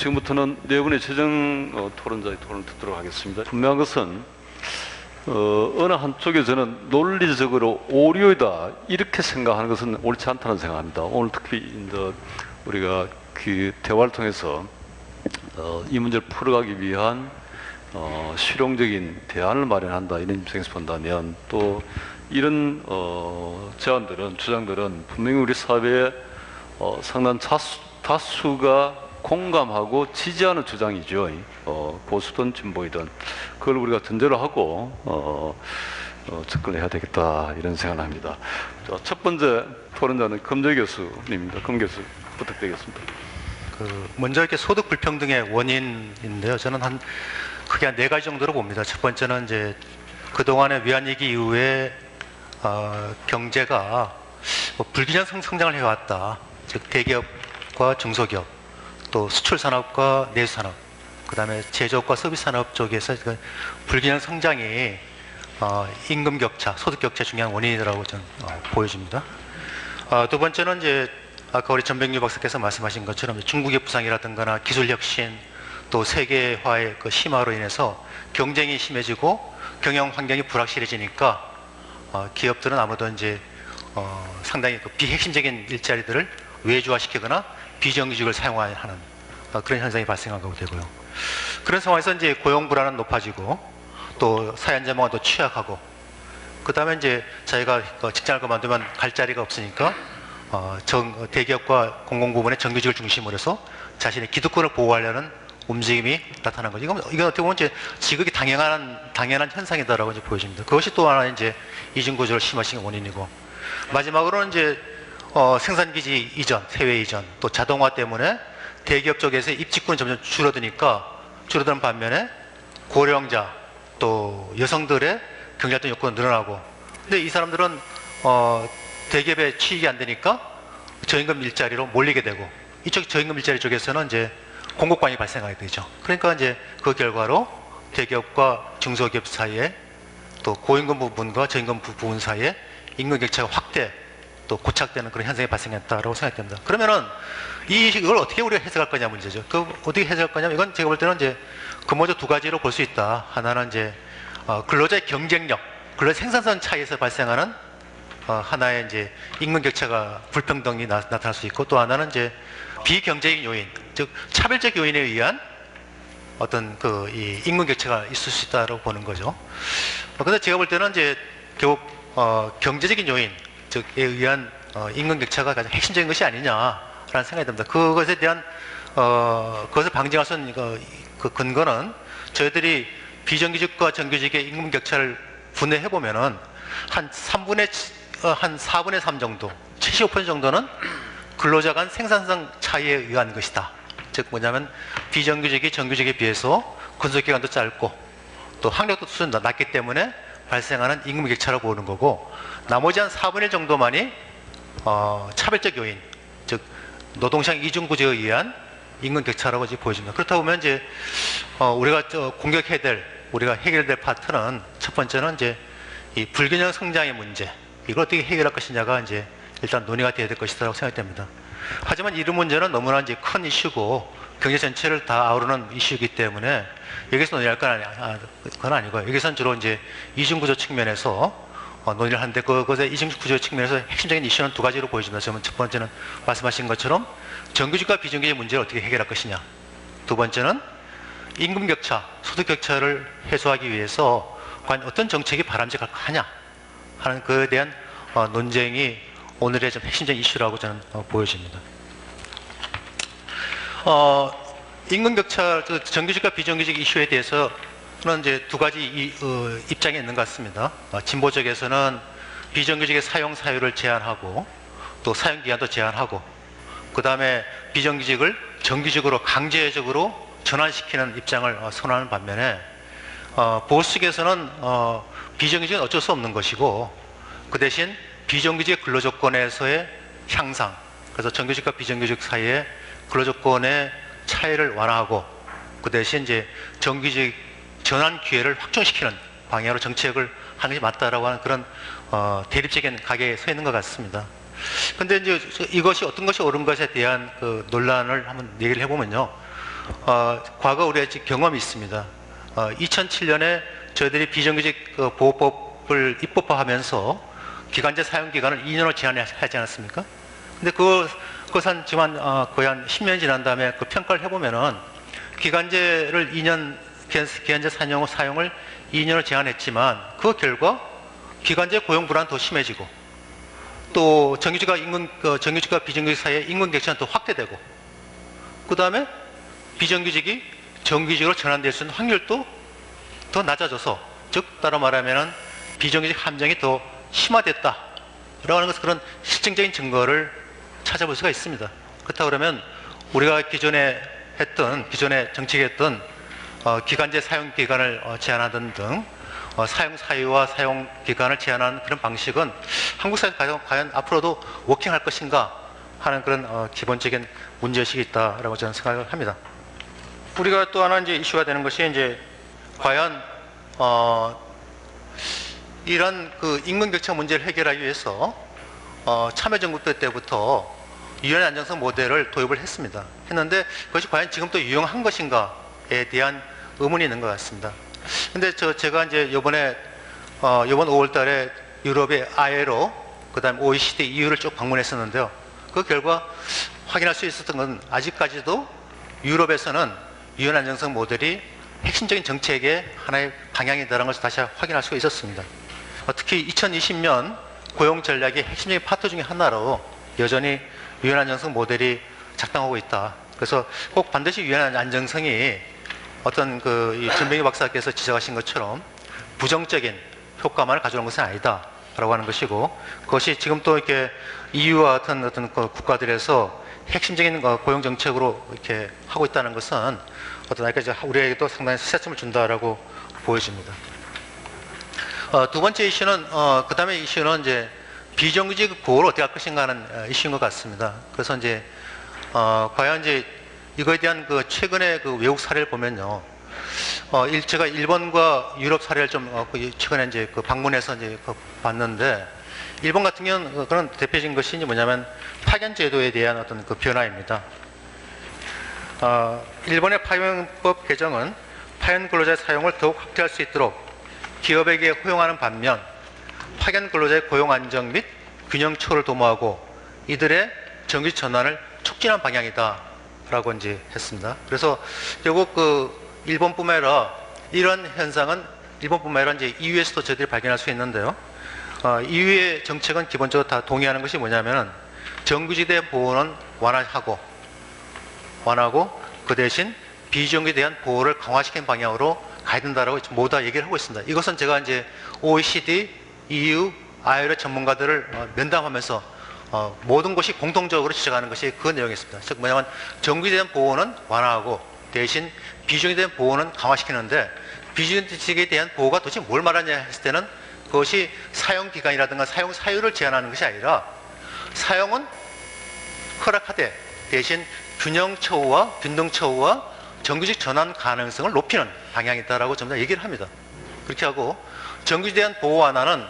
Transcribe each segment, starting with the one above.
지금부터는 네 분의 최종 토론자의 토론을 듣도록 하겠습니다. 분명한 것은 어느 한쪽에 저는 논리적으로 오류이다 이렇게 생각하는 것은 옳지 않다는 생각합니다. 오늘 특히 이제 우리가 그 대화를 통해서 이 문제를 풀어가기 위한 실용적인 대안을 마련한다 이런 입장에서 본다면 또 이런 제안들은 주장들은 분명히 우리 사회의 상당 다수가 공감하고 지지하는 주장이죠. 보수든 진보이든 그걸 우리가 전제로 하고 접근을 해야 되겠다 이런 생각을 합니다. 자, 첫 번째 토론자는 금재 교수님입니다. 금 교수 부탁드리겠습니다. 먼저 이렇게 소득 불평등의 원인인데요. 저는 크게 한 4가지 정도로 봅니다. 첫 번째는 이제 그동안의 외환위기 이후에 경제가 불균형 성장을 해왔다. 즉 대기업과 중소기업, 또 수출산업과 내수산업, 그 다음에 제조업과 서비스산업 쪽에서 불균형 성장이 임금 격차, 소득 격차의 중요한 원인이라고 저는 보여집니다. 두 번째는 이제 아까 우리 전병규 박사께서 말씀하신 것처럼 중국의 부상이라든가 기술혁신, 또 세계화의 그 심화로 인해서 경쟁이 심해지고 경영 환경이 불확실해지니까 기업들은 아무도 이제 상당히 그 비핵심적인 일자리들을 외주화시키거나 비정규직을 사용하는 그런 현상이 발생하게 되고요. 그런 상황에서 이제 고용 불안은 높아지고 또 사회안전망은 또 취약하고 그 다음에 이제 자기가 직장을 그만두면 갈 자리가 없으니까 대기업과 공공부문의 정규직을 중심으로 해서 자신의 기득권을 보호하려는 움직임이 나타난 거죠. 이건 어떻게 보면 이제 지극히 당연한 현상이다라고 이제 보여집니다. 그것이 또 하나 이제 이중구조를 심화시킨 원인이고 마지막으로는 이제 생산기지 이전, 해외 이전, 또 자동화 때문에 대기업 쪽에서 입직군이 점점 줄어드는 반면에 고령자 또 여성들의 경제활동 욕구는 늘어나고 근데 이 사람들은 대기업에 취직이 안 되니까 저임금 일자리로 몰리게 되고 이쪽 저임금 일자리 쪽에서는 이제 공급관이 발생하게 되죠. 그러니까 이제 그 결과로 대기업과 중소기업 사이에 또 고임금 부분과 저임금 부분 사이에 임금 격차가 확대 또 고착되는 그런 현상이 발생했다고 생각됩니다. 그러면은 이걸 어떻게 우리가 해석할 거냐 문제죠. 그 어떻게 해석할 거냐면 이건 제가 볼 때는 이제 근본적으로 두 가지로 볼 수 있다. 하나는 이제 근로자의 경쟁력, 근로 생산성 차이에서 발생하는 하나의 이제 임금 격차가 불평등이 나타날 수 있고 또 하나는 이제 비경제적인 요인, 즉 차별적 요인에 의한 어떤 이 임금 격차가 있을 수 있다고 보는 거죠. 그런데 제가 볼 때는 이제 결국 경제적인 요인, 즉에 의한 임금 격차가 가장 핵심적인 것이 아니냐라는 생각이 듭니다. 그것에 대한 그것을 방지할 수 있는 그 근거는 저희들이 비정규직과 정규직의 임금 격차를 분해해 보면은 한 4분의 3 정도, 75% 정도는 근로자 간 생산성 차이에 의한 것이다. 즉 뭐냐면 비정규직이 정규직에 비해서 근속기간도 짧고 또 학력도 수준도 낮기 때문에 발생하는 임금 격차로 보는 거고 나머지 한 4분의 1 정도만이 차별적 요인, 즉 노동시장 이중구조에 의한 임금 격차라고 이제 보여집니다. 그렇다 보면 이제 우리가 우리가 해결될 파트는 첫 번째는 이제 이 불균형 성장의 문제, 이걸 어떻게 해결할 것이냐가 이제 일단 논의가 되어야 될 것이라고 생각됩니다. 하지만 이런 문제는 너무나 이제 큰 이슈고 경제 전체를 다 아우르는 이슈이기 때문에 여기서 논의할 건 아니고요. 여기서는 주로 이제 이중구조 측면에서 논의를 하는데 그것의 이중구조 측면에서 핵심적인 이슈는 두 가지로 보여집니다. 첫 번째는 말씀하신 것처럼 정규직과 비정규직 문제를 어떻게 해결할 것이냐. 두 번째는 임금 격차, 소득 격차를 해소하기 위해서 과연 어떤 정책이 바람직하냐 하는 그에 대한 논쟁이 오늘의 좀 핵심적인 이슈라고 저는 보여집니다. 임금 격차, 정규직과 비정규직 이슈에 대해서는 이제 두 가지 입장이 있는 것 같습니다. 진보 쪽에서는 비정규직의 사용 사유를 제한하고 또 사용 기한도 제한하고 그 다음에 비정규직을 정규직으로 강제적으로 전환시키는 입장을 선호하는 반면에 보수 측에서는 비정규직은 어쩔 수 없는 것이고 그 대신 비정규직 근로조건에서의 향상, 그래서 정규직과 비정규직 사이에 근로조건의 차이를 완화하고 그 대신 이제 정규직 전환 기회를 확충시키는 방향으로 정책을 하는 게 맞다라고 하는 그런 대립적인 각에 서 있는 것 같습니다. 근데 이제 이것이 어떤 것이 옳은 것에 대한 그 논란을 한번 얘기를 해보면요. 과거 우리가 경험이 있습니다. 2007년에 저희들이 비정규직 보호법을 입법화하면서 기간제 사용 기간을 2년으로 제한하지 않았습니까? 근데 그것은 지금 거의 한 10년이 지난 다음에 그 평가를 해보면은 기간제를 2년, 기간제 사용을 2년으로 제한했지만 그 결과 기간제 고용 불안은 더 심해지고 또 정규직과 비정규직 사이의 임금 격차는 더 확대되고 그 다음에 비정규직이 정규직으로 전환될 수 있는 확률도 더 낮아져서 즉 따로 말하면 비정규직 함정이 더 심화됐다라고 하는 것은 그런 실증적인 증거를 찾아볼 수가 있습니다. 그렇다고 그러면 우리가 기존에 정책했던 기간제 사용 기간을 제한하던 등 사용 사유와 사용 기간을 제한하는 그런 방식은 한국 사회에서 과연 앞으로도 워킹할 것인가 하는 그런 기본적인 문제의식이 있다라고 저는 생각을 합니다. 우리가 또 하나 이제 이슈가 되는 것이 이제 과연 이런 그 임금 격차 문제를 해결하기 위해서 참여정부 때부터 유연한 안정성 모델을 도입을 했는데 그것이 과연 지금도 유용한 것인가에 대한 의문이 있는 것 같습니다. 근데 제가 이제 이번 5월 달에 유럽의 ILO, 그 다음 OECD, EU를 쭉 방문했었는데요. 그 결과 확인할 수 있었던 건 아직까지도 유럽에서는 유연 안정성 모델이 핵심적인 정책의 하나의 방향이다라는 것을 다시 확인할 수가 있었습니다. 특히 2020년 고용 전략의 핵심적인 파트 중에 하나로 여전히 유연 안정성 모델이 작동하고 있다. 그래서 꼭 반드시 유연 안정성이 어떤 이 전병희 박사께서 지적하신 것처럼 부정적인 효과만을 가져오는 것은 아니다라고 하는 것이고 그것이 지금 또 이렇게 EU와 같은 어떤 국가들에서 핵심적인 고용 정책으로 이렇게 하고 있다는 것은 우리에게도 상당히 시사점을 준다라고 보여집니다. 두 번째 이슈는 그 다음에 이슈는 이제 비정규직 보호를 어떻게 할 것인가 하는 이슈인 것 같습니다. 그래서 이제 과연 이제 이거에 대한 최근의 외국 사례를 보면요. 제가 일본과 유럽 사례를 좀 최근에 이제 방문해서 이제 봤는데 일본 같은 경우는 그런 대표적인 것이 이제 뭐냐면 파견 제도에 대한 어떤 변화입니다. 일본의 파견법 개정은 파견 근로자의 사용을 더욱 확대할 수 있도록 기업에게 허용하는 반면 파견 근로자의 고용 안정 및 균형 초를 도모하고 이들의 정규직 전환을 촉진한 방향이다라고 이제 했습니다. 그래서 결국 일본뿐만 아니라 이런 현상은 일본뿐만 아니라 이제 EU에서도 저희들이 발견할 수 있는데요. EU의 정책은 기본적으로 다 동의하는 것이 뭐냐면은 정규직에 대한 보호는 완화하고 그 대신 비정규직에 대한 보호를 강화시키는 방향으로 가야 된다라고 모두 다 얘기를 하고 있습니다. 이것은 제가 이제 OECD, EU, ILO 전문가들을 면담하면서 모든 것이 공통적으로 지적하는 것이 그 내용이었습니다. 즉 뭐냐면 정규직에 대한 보호는 완화하고 대신 비정규직에 대한 보호는 강화시키는데 비정규직에 대한 보호가 도대체 뭘 말하냐 했을 때는 그것이 사용 기간이라든가 사용 사유를 제한하는 것이 아니라 사용은 허락하되 대신 균형 처우와 균등 처우와 정규직 전환 가능성을 높이는 방향이다라고 전부 다 얘기를 합니다. 그렇게 하고 정규직에 대한 보호 완화는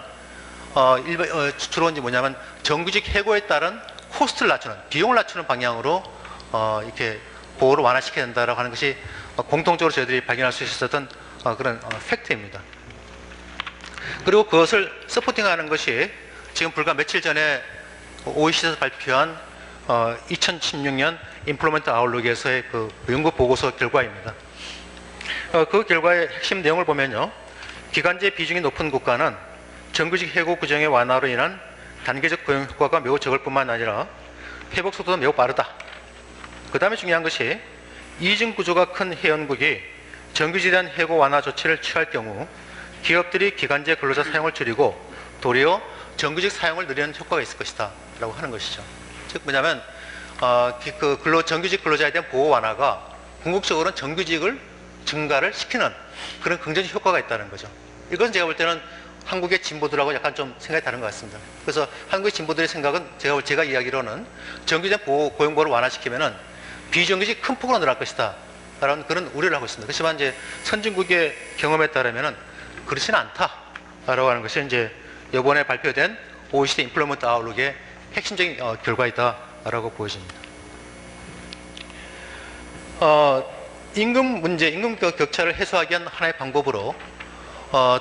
주로 이제 뭐냐면 정규직 해고에 따른 코스트를 낮추는 비용을 낮추는 방향으로 이렇게 보호를 완화시켜야 된다라고 하는 것이 공통적으로 저희들이 발견할 수 있었던 그런 팩트입니다. 그리고 그것을 서포팅하는 것이 지금 불과 며칠 전에 OECD에서 발표한 2016년 임플로먼트 아웃룩에서의 연구 보고서 결과입니다. 그 결과의 핵심 내용을 보면요. 기간제 비중이 높은 국가는 정규직 해고 규정의 완화로 인한 단계적 고용 효과가 매우 적을 뿐만 아니라 회복 속도도 매우 빠르다. 그 다음에 중요한 것이 이중 구조가 큰 회원국이 정규직에 대한 해고 완화 조치를 취할 경우 기업들이 기간제 근로자 사용을 줄이고 도리어 정규직 사용을 늘리는 효과가 있을 것이다 라고 하는 것이죠. 즉 뭐냐면 정규직 근로자에 대한 보호 완화가 궁극적으로는 정규직을 증가를 시키는 그런 긍정적 효과가 있다는 거죠. 이것은 제가 볼 때는 한국의 진보들하고 약간 좀 생각이 다른 것 같습니다. 그래서 한국의 진보들의 생각은 제가 이야기로는 정규직 고용보호를 완화시키면은 비정규직 큰 폭으로 늘어날 것이다 라는 그런 우려를 하고 있습니다. 그렇지만 이제 선진국의 경험에 따르면은 그렇지는 않다라고 하는 것이 이제 이번에 발표된 OECD 임플로먼트 아웃룩의 핵심적인 결과이다라고 보여집니다. 임금 문제, 임금 격차를 해소하기 위한 하나의 방법으로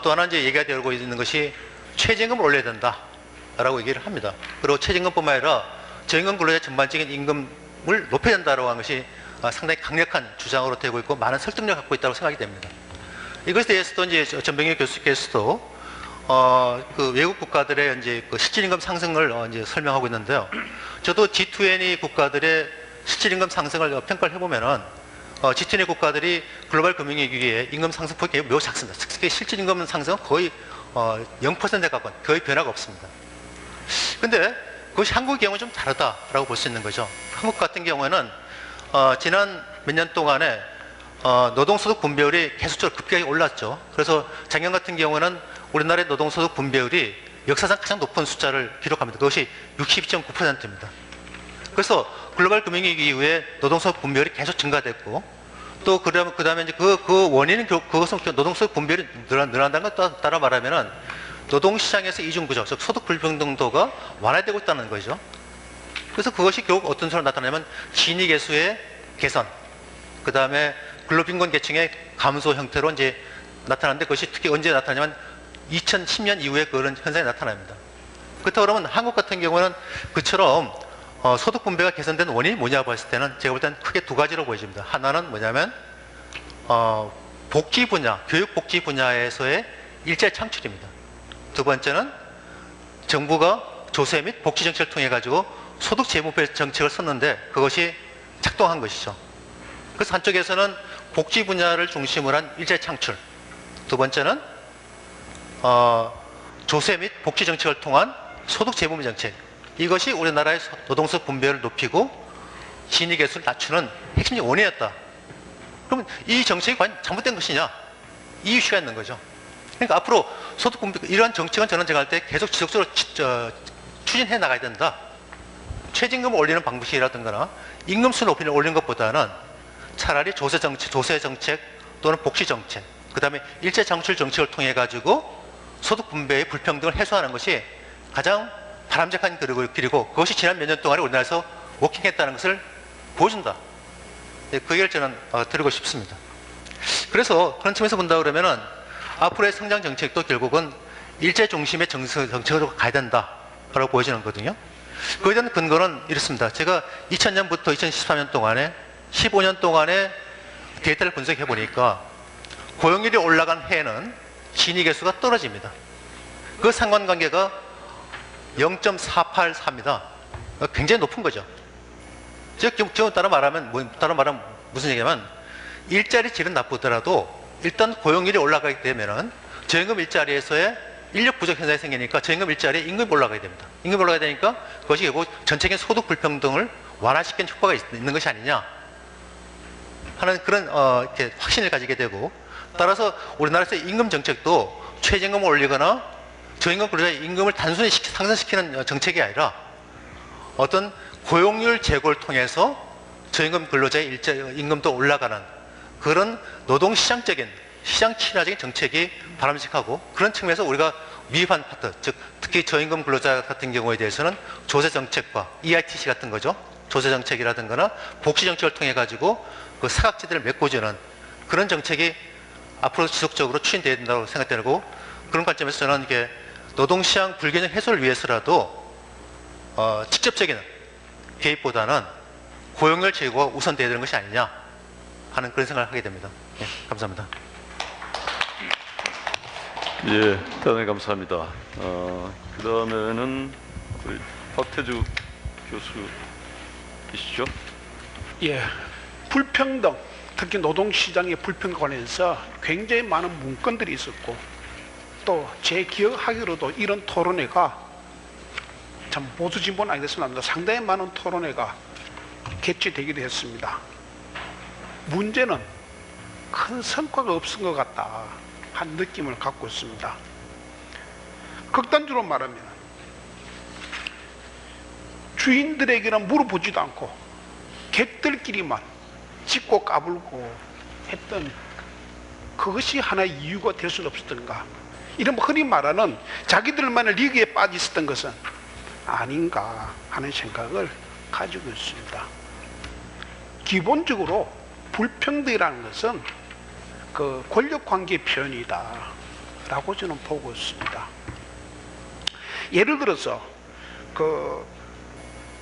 또 하나 이제 얘기가 되고 있는 것이 최저임금을 올려야 된다라고 얘기를 합니다. 그리고 최저임금뿐만 아니라 저임금 근로자 전반적인 임금을 높여야 된다라고 하는 것이 상당히 강력한 주장으로 되고 있고 많은 설득력을 갖고 있다고 생각이 됩니다. 이것에 대해서도 이제 전병희 교수께서도 그 외국 국가들의 이제 그 실질임금 상승을 이제 설명하고 있는데요. 저도 G20 국가들의 실질임금 상승을 평가를 해보면은 G20 국가들이 글로벌 금융위기에 임금 상승폭이 매우 작습니다. 특히 실질임금 상승은 거의 0%에 가까운 거의 변화가 없습니다. 근데 그것이 한국의 경우는 좀 다르다라고 볼 수 있는 거죠. 한국 같은 경우에는 지난 몇 년 동안에 노동소득 분배율이 계속적으로 급격하게 올랐죠. 그래서 작년 같은 경우에는 우리나라의 노동소득 분배율이 역사상 가장 높은 숫자를 기록합니다. 그것이 62.9%입니다. 그래서 글로벌 금융위기 이후에 노동소득 분배율이 계속 증가됐고 또 그 다음에 이제 그 원인은 그것은 노동소득 분배율이 늘어난다는 것 따라 말하면은 노동시장에서 이중구조, 즉 소득 불평등도가 완화되고 있다는 거죠. 그래서 그것이 결국 어떤 식으로 나타나냐면 진위계수의 개선, 그 다음에 근로빈곤 계층의 감소 형태로 이제 나타나는데 그것이 특히 언제 나타나냐면 2010년 이후에 그런 현상이 나타납니다. 그렇다고 그러면 한국 같은 경우는 그처럼 소득 분배가 개선된 원인이 뭐냐 봤을 때는 제가 볼 때는 크게 두 가지로 보여집니다. 하나는 뭐냐면 복지 분야, 교육 복지 분야에서의 일자리 창출입니다. 두 번째는 정부가 조세 및 복지 정책을 통해 가지고 소득 재분배 정책을 썼는데 그것이 작동한 것이죠. 그래서 한쪽에서는 복지 분야를 중심으로 한 일자리 창출, 두 번째는 조세 및 복지 정책을 통한 소득 재분배 정책, 이것이 우리나라의 노동소득 분배율을 높이고 진위계수를 낮추는 핵심적인 원인이었다. 그러면 이 정책이 과연 잘못된 것이냐? 이 이슈가 있는 거죠. 그러니까 앞으로 소득 분배, 이러한 정책은 저는 제가 할 때 계속 지속적으로 추진해 나가야 된다. 최저임금을 올리는 방식이라든가 임금수를 올리는 것보다는 차라리 조세 정책 또는 복지 정책, 그 다음에 일자리 창출 정책을 통해 가지고 소득 분배의 불평등을 해소하는 것이 가장 바람직한 길이고 그것이 지난 몇 년 동안에 우리나라에서 워킹했다는 것을 보여준다. 그 얘기를 저는 드리고 싶습니다. 그래서 그런 측면에서 본다 그러면은 앞으로의 성장 정책도 결국은 일제 중심의 정책으로 가야 된다라고 보여지는 거거든요. 그에 대한 근거는 이렇습니다. 제가 2000년부터 2014년 동안에 15년 동안의 데이터를 분석해 보니까 고용률이 올라간 해에는 진위계수가 떨어집니다. 그 상관관계가 0.484입니다. 굉장히 높은 거죠. 즉 따라 말하면 무슨 얘기냐면 일자리 질은 나쁘더라도 일단 고용률이 올라가게 되면은 저임금 일자리에서의 인력 부족 현상이 생기니까 저임금 일자리에 임금이 올라가야 됩니다. 임금이 올라가야 되니까 그것이 결국 전체적인 소득 불평등을 완화시키는 효과가 있는 것이 아니냐 하는 그런 이렇게 확신을 가지게 되고, 따라서 우리나라에서 임금 정책도 최저임금을 올리거나 저임금 근로자의 임금을 단순히 상승시키는 정책이 아니라 어떤 고용률 제고를 통해서 저임금 근로자의 임금도 올라가는 그런 노동시장적인 시장 친화적인 정책이 바람직하고, 그런 측면에서 우리가 미흡한 파트, 즉 특히 저임금 근로자 같은 경우에 대해서는 조세 정책과 EITC 같은 거죠. 조세 정책이라든가 복지 정책을 통해 가지고 그 사각지대를 메꿔주는 그런 정책이 앞으로 지속적으로 추진돼야 된다고 생각되고, 그런 관점에서 저는 이게 노동시장 불균형 해소를 위해서라도 직접적인 개입보다는 고용률 제고가 우선돼야 되는 것이 아니냐 하는 그런 생각을 하게 됩니다. 네, 감사합니다. 예, 대단히 감사합니다. 그 다음에는 우리 박태주 교수이시죠? 예, 불평등, 특히 노동시장의 불평등 관련해서 굉장히 많은 문건들이 있었고, 또 제 기억하기로도 이런 토론회가 참 보수 진보는 아니겠습니다. 상당히 많은 토론회가 개최되기도 했습니다. 문제는 큰 성과가 없은 것 같다 한 느낌을 갖고 있습니다. 극단적으로 말하면 주인들에게는 물어보지도 않고 객들끼리만 짚고 까불고 했던 그것이 하나의 이유가 될 수는 없었던가, 이런 흔히 말하는 자기들만의 리그에 빠져 있었던 것은 아닌가 하는 생각을 가지고 있습니다. 기본적으로 불평등이라는 것은 그 권력관계 표현이다라고 저는 보고 있습니다. 예를 들어서 그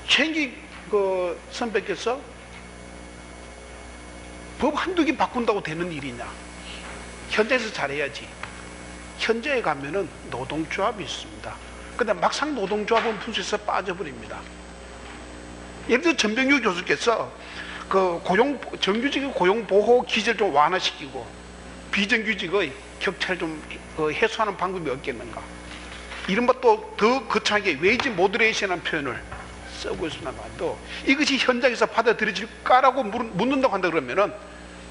최인기 그 선배께서 법 한두 개 바꾼다고 되는 일이냐? 현장에서 잘해야지. 현장에 가면은 노동조합이 있습니다. 근데 막상 노동조합은 분수에서 빠져버립니다. 예를 들어 전병규 교수께서 그 정규직의 고용보호 기제를 좀 완화시키고 비정규직의 격차를 좀 해소하는 방법이 없겠는가? 이른바 또 더 거창하게 웨이지 모더레이션이라는 표현을 쓰고 있습니다만도 이것이 현장에서 받아들여질까라고 묻는다고 한다 그러면은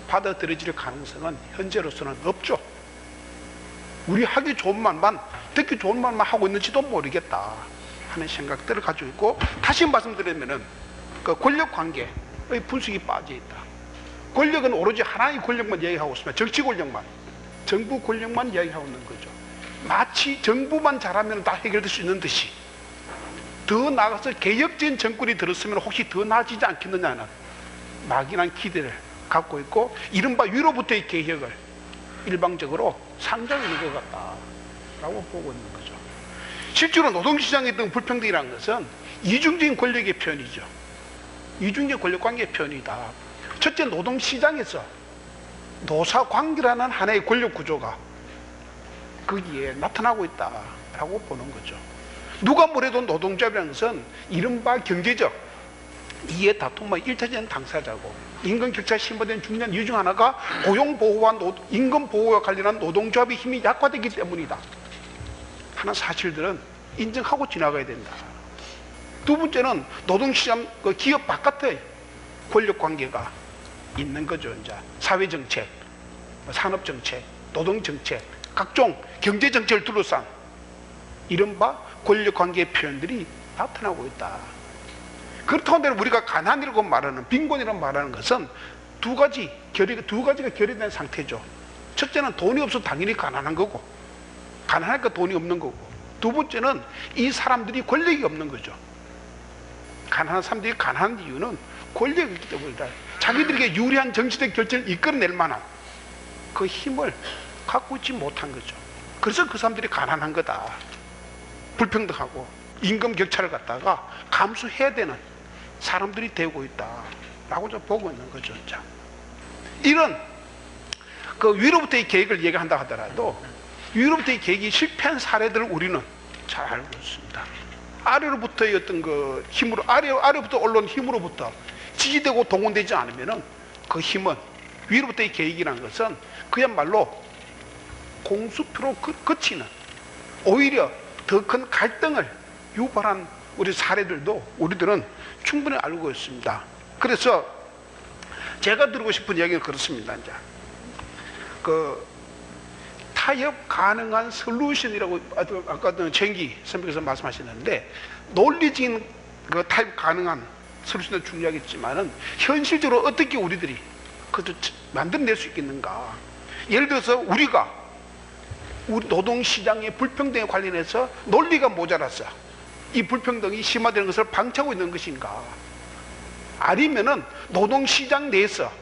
받아들여질 가능성은 현재로서는 없죠. 우리 하기 좋은 말만, 듣기 좋은 말만 하고 있는지도 모르겠다 하는 생각들을 가지고 있고, 다시 말씀드리면은 그 권력 관계의 분석이 빠져 있다. 권력은 오로지 하나의 권력만 이야기하고 있습니다. 정치 권력만, 정부 권력만 이야기하고 있는 거죠. 마치 정부만 잘하면 다 해결될 수 있는 듯이, 더 나아가서 개혁적인 정권이 들었으면 혹시 더 나아지지 않겠느냐는 막연한 기대를 갖고 있고, 이른바 위로부터의 개혁을 일방적으로 상정하고 있는 것 같다라고 보고 있는 거죠. 실제로 노동시장에 있던 불평등이라는 것은 이중적인 권력의 표현이죠. 이중적 권력관계의 표현이다. 첫째, 노동시장에서 노사관계라는 하나의 권력구조가 거기에 나타나고 있다라고 보는 거죠. 누가 뭐래도 노동조합이라는 것은 이른바 경제적 이해 다툼의 일차적인 당사자고, 임금격차 심화된 중요한 이유 중 하나가 고용보호와 임금보호와 관련한 노동조합의 힘이 약화되기 때문이다 하는 사실들은 인정하고 지나가야 된다. 두 번째는 노동시장 그 기업 바깥의 권력관계가 있는 거죠. 이제 사회정책, 산업정책, 노동정책, 각종 경제정책을 둘러싼 이른바 권력관계의 표현들이 나타나고 있다. 그렇다고 우리가 가난이라고 말하는, 빈곤이라고 말하는 것은 두 가지가 결여된 상태죠. 첫째는 돈이 없어서 당연히 가난한 거고, 가난하니까 돈이 없는 거고, 두 번째는 이 사람들이 권력이 없는 거죠. 가난한 사람들이 가난한 이유는 권력이 있기 때문이다. 자기들에게 유리한 정치적 결정을 이끌어낼 만한 그 힘을 갖고 있지 못한 거죠. 그래서 그 사람들이 가난한 거다. 불평등하고 임금 격차를 갖다가 감수해야 되는 사람들이 되고 있다라고 좀 보고 있는 거죠. 자, 이런 그 위로부터의 계획을 얘기한다 하더라도 위로부터의 계획이 실패한 사례들을 우리는 잘 알고 있습니다. 아래로부터의 어떤 그 힘으로, 아래부터 올라온 힘으로부터 지지되고 동원되지 않으면은 그 힘은, 위로부터의 계획이라는 것은 그야말로 공수표로 그치는, 오히려 더 큰 갈등을 유발한 우리 사례들도 우리들은 충분히 알고 있습니다. 그래서 제가 드리고 싶은 이야기는 그렇습니다. 이제 그 타협 가능한 솔루션이라고 아까 최인기 선배께서 말씀하셨는데, 논리적인 그 타협 가능한 솔루션도 중요하겠지만은 현실적으로 어떻게 우리들이 그것을 만들어낼 수 있겠는가. 예를 들어서 우리가 우리 노동시장의 불평등에 관련해서 논리가 모자라서 이 불평등이 심화되는 것을 방치하고 있는 것인가, 아니면은 노동시장 내에서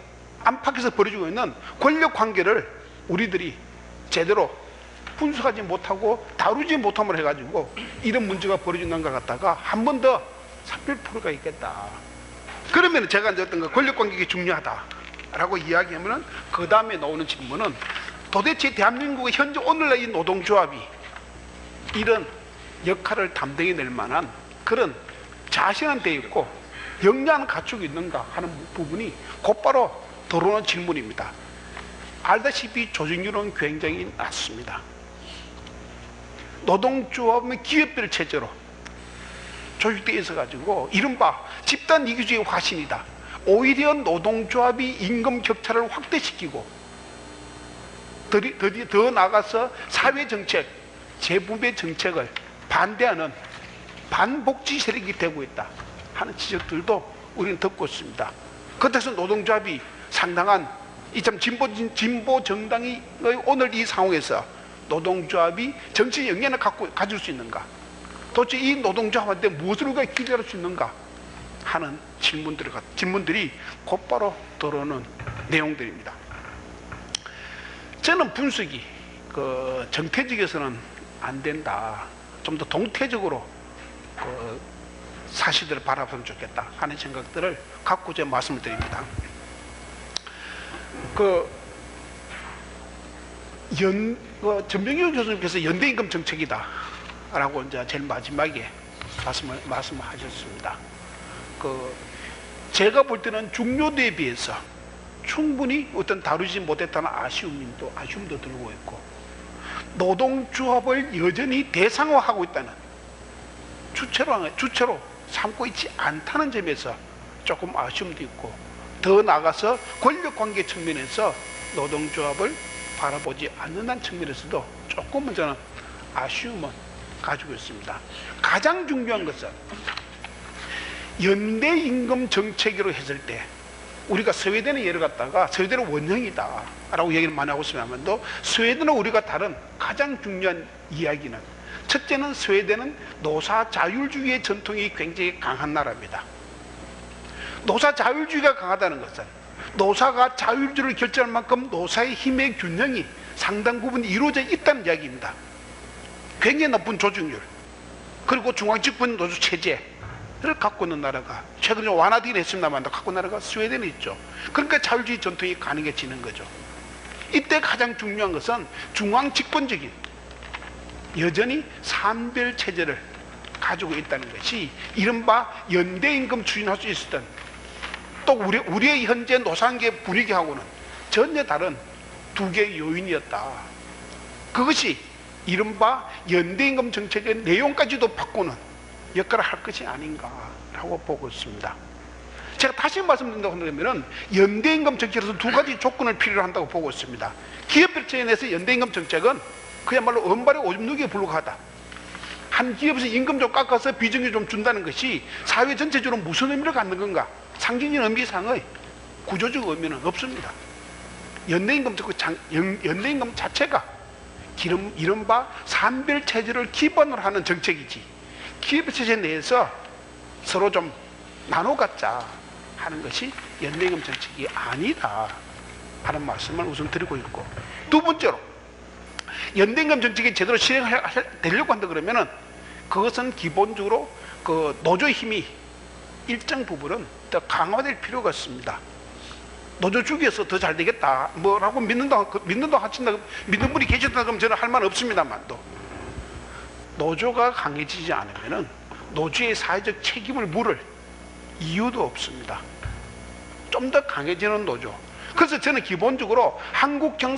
안팎에서 벌어지고 있는 권력관계를 우리들이 제대로 분석하지 못하고 다루지 못함을 해가지고 이런 문제가 벌어지는 것 같다가 한 번 더 살필 필요가 있겠다. 그러면 제가 이제 어떤 권력관계가 중요하다라고 이야기하면은 그 다음에 나오는 질문은, 도대체 대한민국의 현재 오늘날 이 노동조합이 이런 역할을 담당해낼 만한 그런 자신은 돼 있고 역량을 갖추고 있는가 하는 부분이 곧바로 들어오는 질문입니다. 알다시피 조직률은 굉장히 낮습니다. 노동조합의 기업별 체제로 조직되어 있어가지고 이른바 집단 이기주의 화신이다. 오히려 노동조합이 임금 격차를 확대시키고 더 나아가서 사회정책, 재분배 정책을 반대하는 반복지 세력이 되고 있다 하는 지적들도 우리는 듣고 있습니다. 그렇다고 해서 노동조합이 상당한 이참 진보 정당이 오늘 이 상황에서 노동조합이 정치 영향을 가질 수 있는가, 도대체 이 노동조합한테 무엇을 우리가 기대할 수 있는가 하는 질문들이 곧바로 들어오는 내용들입니다. 저는 분석이 정태적에서는 안 된다. 좀 더 동태적으로 사실들을 바라보면 좋겠다 하는 생각들을 갖고 제가 말씀을 드립니다. 전병규 교수님께서 연대임금 정책이다 라고 이제 제일 마지막에 말씀하셨습니다. 제가 볼 때는 중요도에 비해서 충분히 어떤 다루지 못했다는 아쉬움도 들고 있고, 노동조합을 여전히 대상화하고 있다는 주체로 삼고 있지 않다는 점에서 조금 아쉬움도 있고, 더 나아가서 권력관계 측면에서 노동조합을 바라보지 않는다는 측면에서도 조금은 저는 아쉬움은 가지고 있습니다. 가장 중요한 것은 연대임금 정책으로 했을 때 우리가 스웨덴의 예를 갖다가 스웨덴은 원형이다 라고 얘기를 많이 하고 있습니다만도, 스웨덴과 우리가 다른 가장 중요한 이야기는, 첫째는 스웨덴은 노사 자율주의의 전통이 굉장히 강한 나라입니다. 노사 자율주의가 강하다는 것은 노사가 자율주의를 결정할 만큼 노사의 힘의 균형이 상당 부분 이루어져 있다는 이야기입니다. 굉장히 높은 조직률, 그리고 중앙집권 노조 체제를 갖고 있는 나라가, 최근에 완화되긴 했습니다만 갖고 있는 나라가 스웨덴에 있죠. 그러니까 자율주의 전통이 가능해지는 거죠. 이때 가장 중요한 것은 중앙집권적인, 여전히 산별 체제를 가지고 있다는 것이 이른바 연대임금 추진할 수 있었던, 또 우리의 현재 노사관계 분위기하고는 전혀 다른 두 개의 요인이었다. 그것이 이른바 연대임금 정책의 내용까지도 바꾸는 역할을 할 것이 아닌가라고 보고 있습니다. 제가 다시 말씀드린다고 한다면 연대임금 정책에서 두 가지 조건을 필요로 한다고 보고 있습니다. 기업별체에 내서 연대임금 정책은 그야말로 엄발의 오줌 누기에 불과하다. 한 기업에서 임금 좀 깎아서 비정규 좀 준다는 것이 사회 전체적으로 무슨 의미를 갖는 건가? 상징적인 의미상의 구조적 의미는 없습니다. 연대임금 자체가 이른바 산별체제를 기반으로 하는 정책이지, 기업체제 내에서 서로 좀 나눠 갖자 하는 것이 연대임금 정책이 아니다 하는 말씀을 우선 드리고 있고, 두 번째로 연대임금 정책이 제대로 실행되려고 한다 그러면은 그것은 기본적으로 노조의 힘이 일정 부분은 더 강화될 필요가 있습니다. 노조 주기에서 더 잘 되겠다 뭐라고 믿는 분이 계셨다 그러면 저는 할 말 없습니다만도, 노조가 강해지지 않으면은 노조의 사회적 책임을 물을 이유도 없습니다. 좀 더 강해지는 노조. 그래서 저는 기본적으로 한국형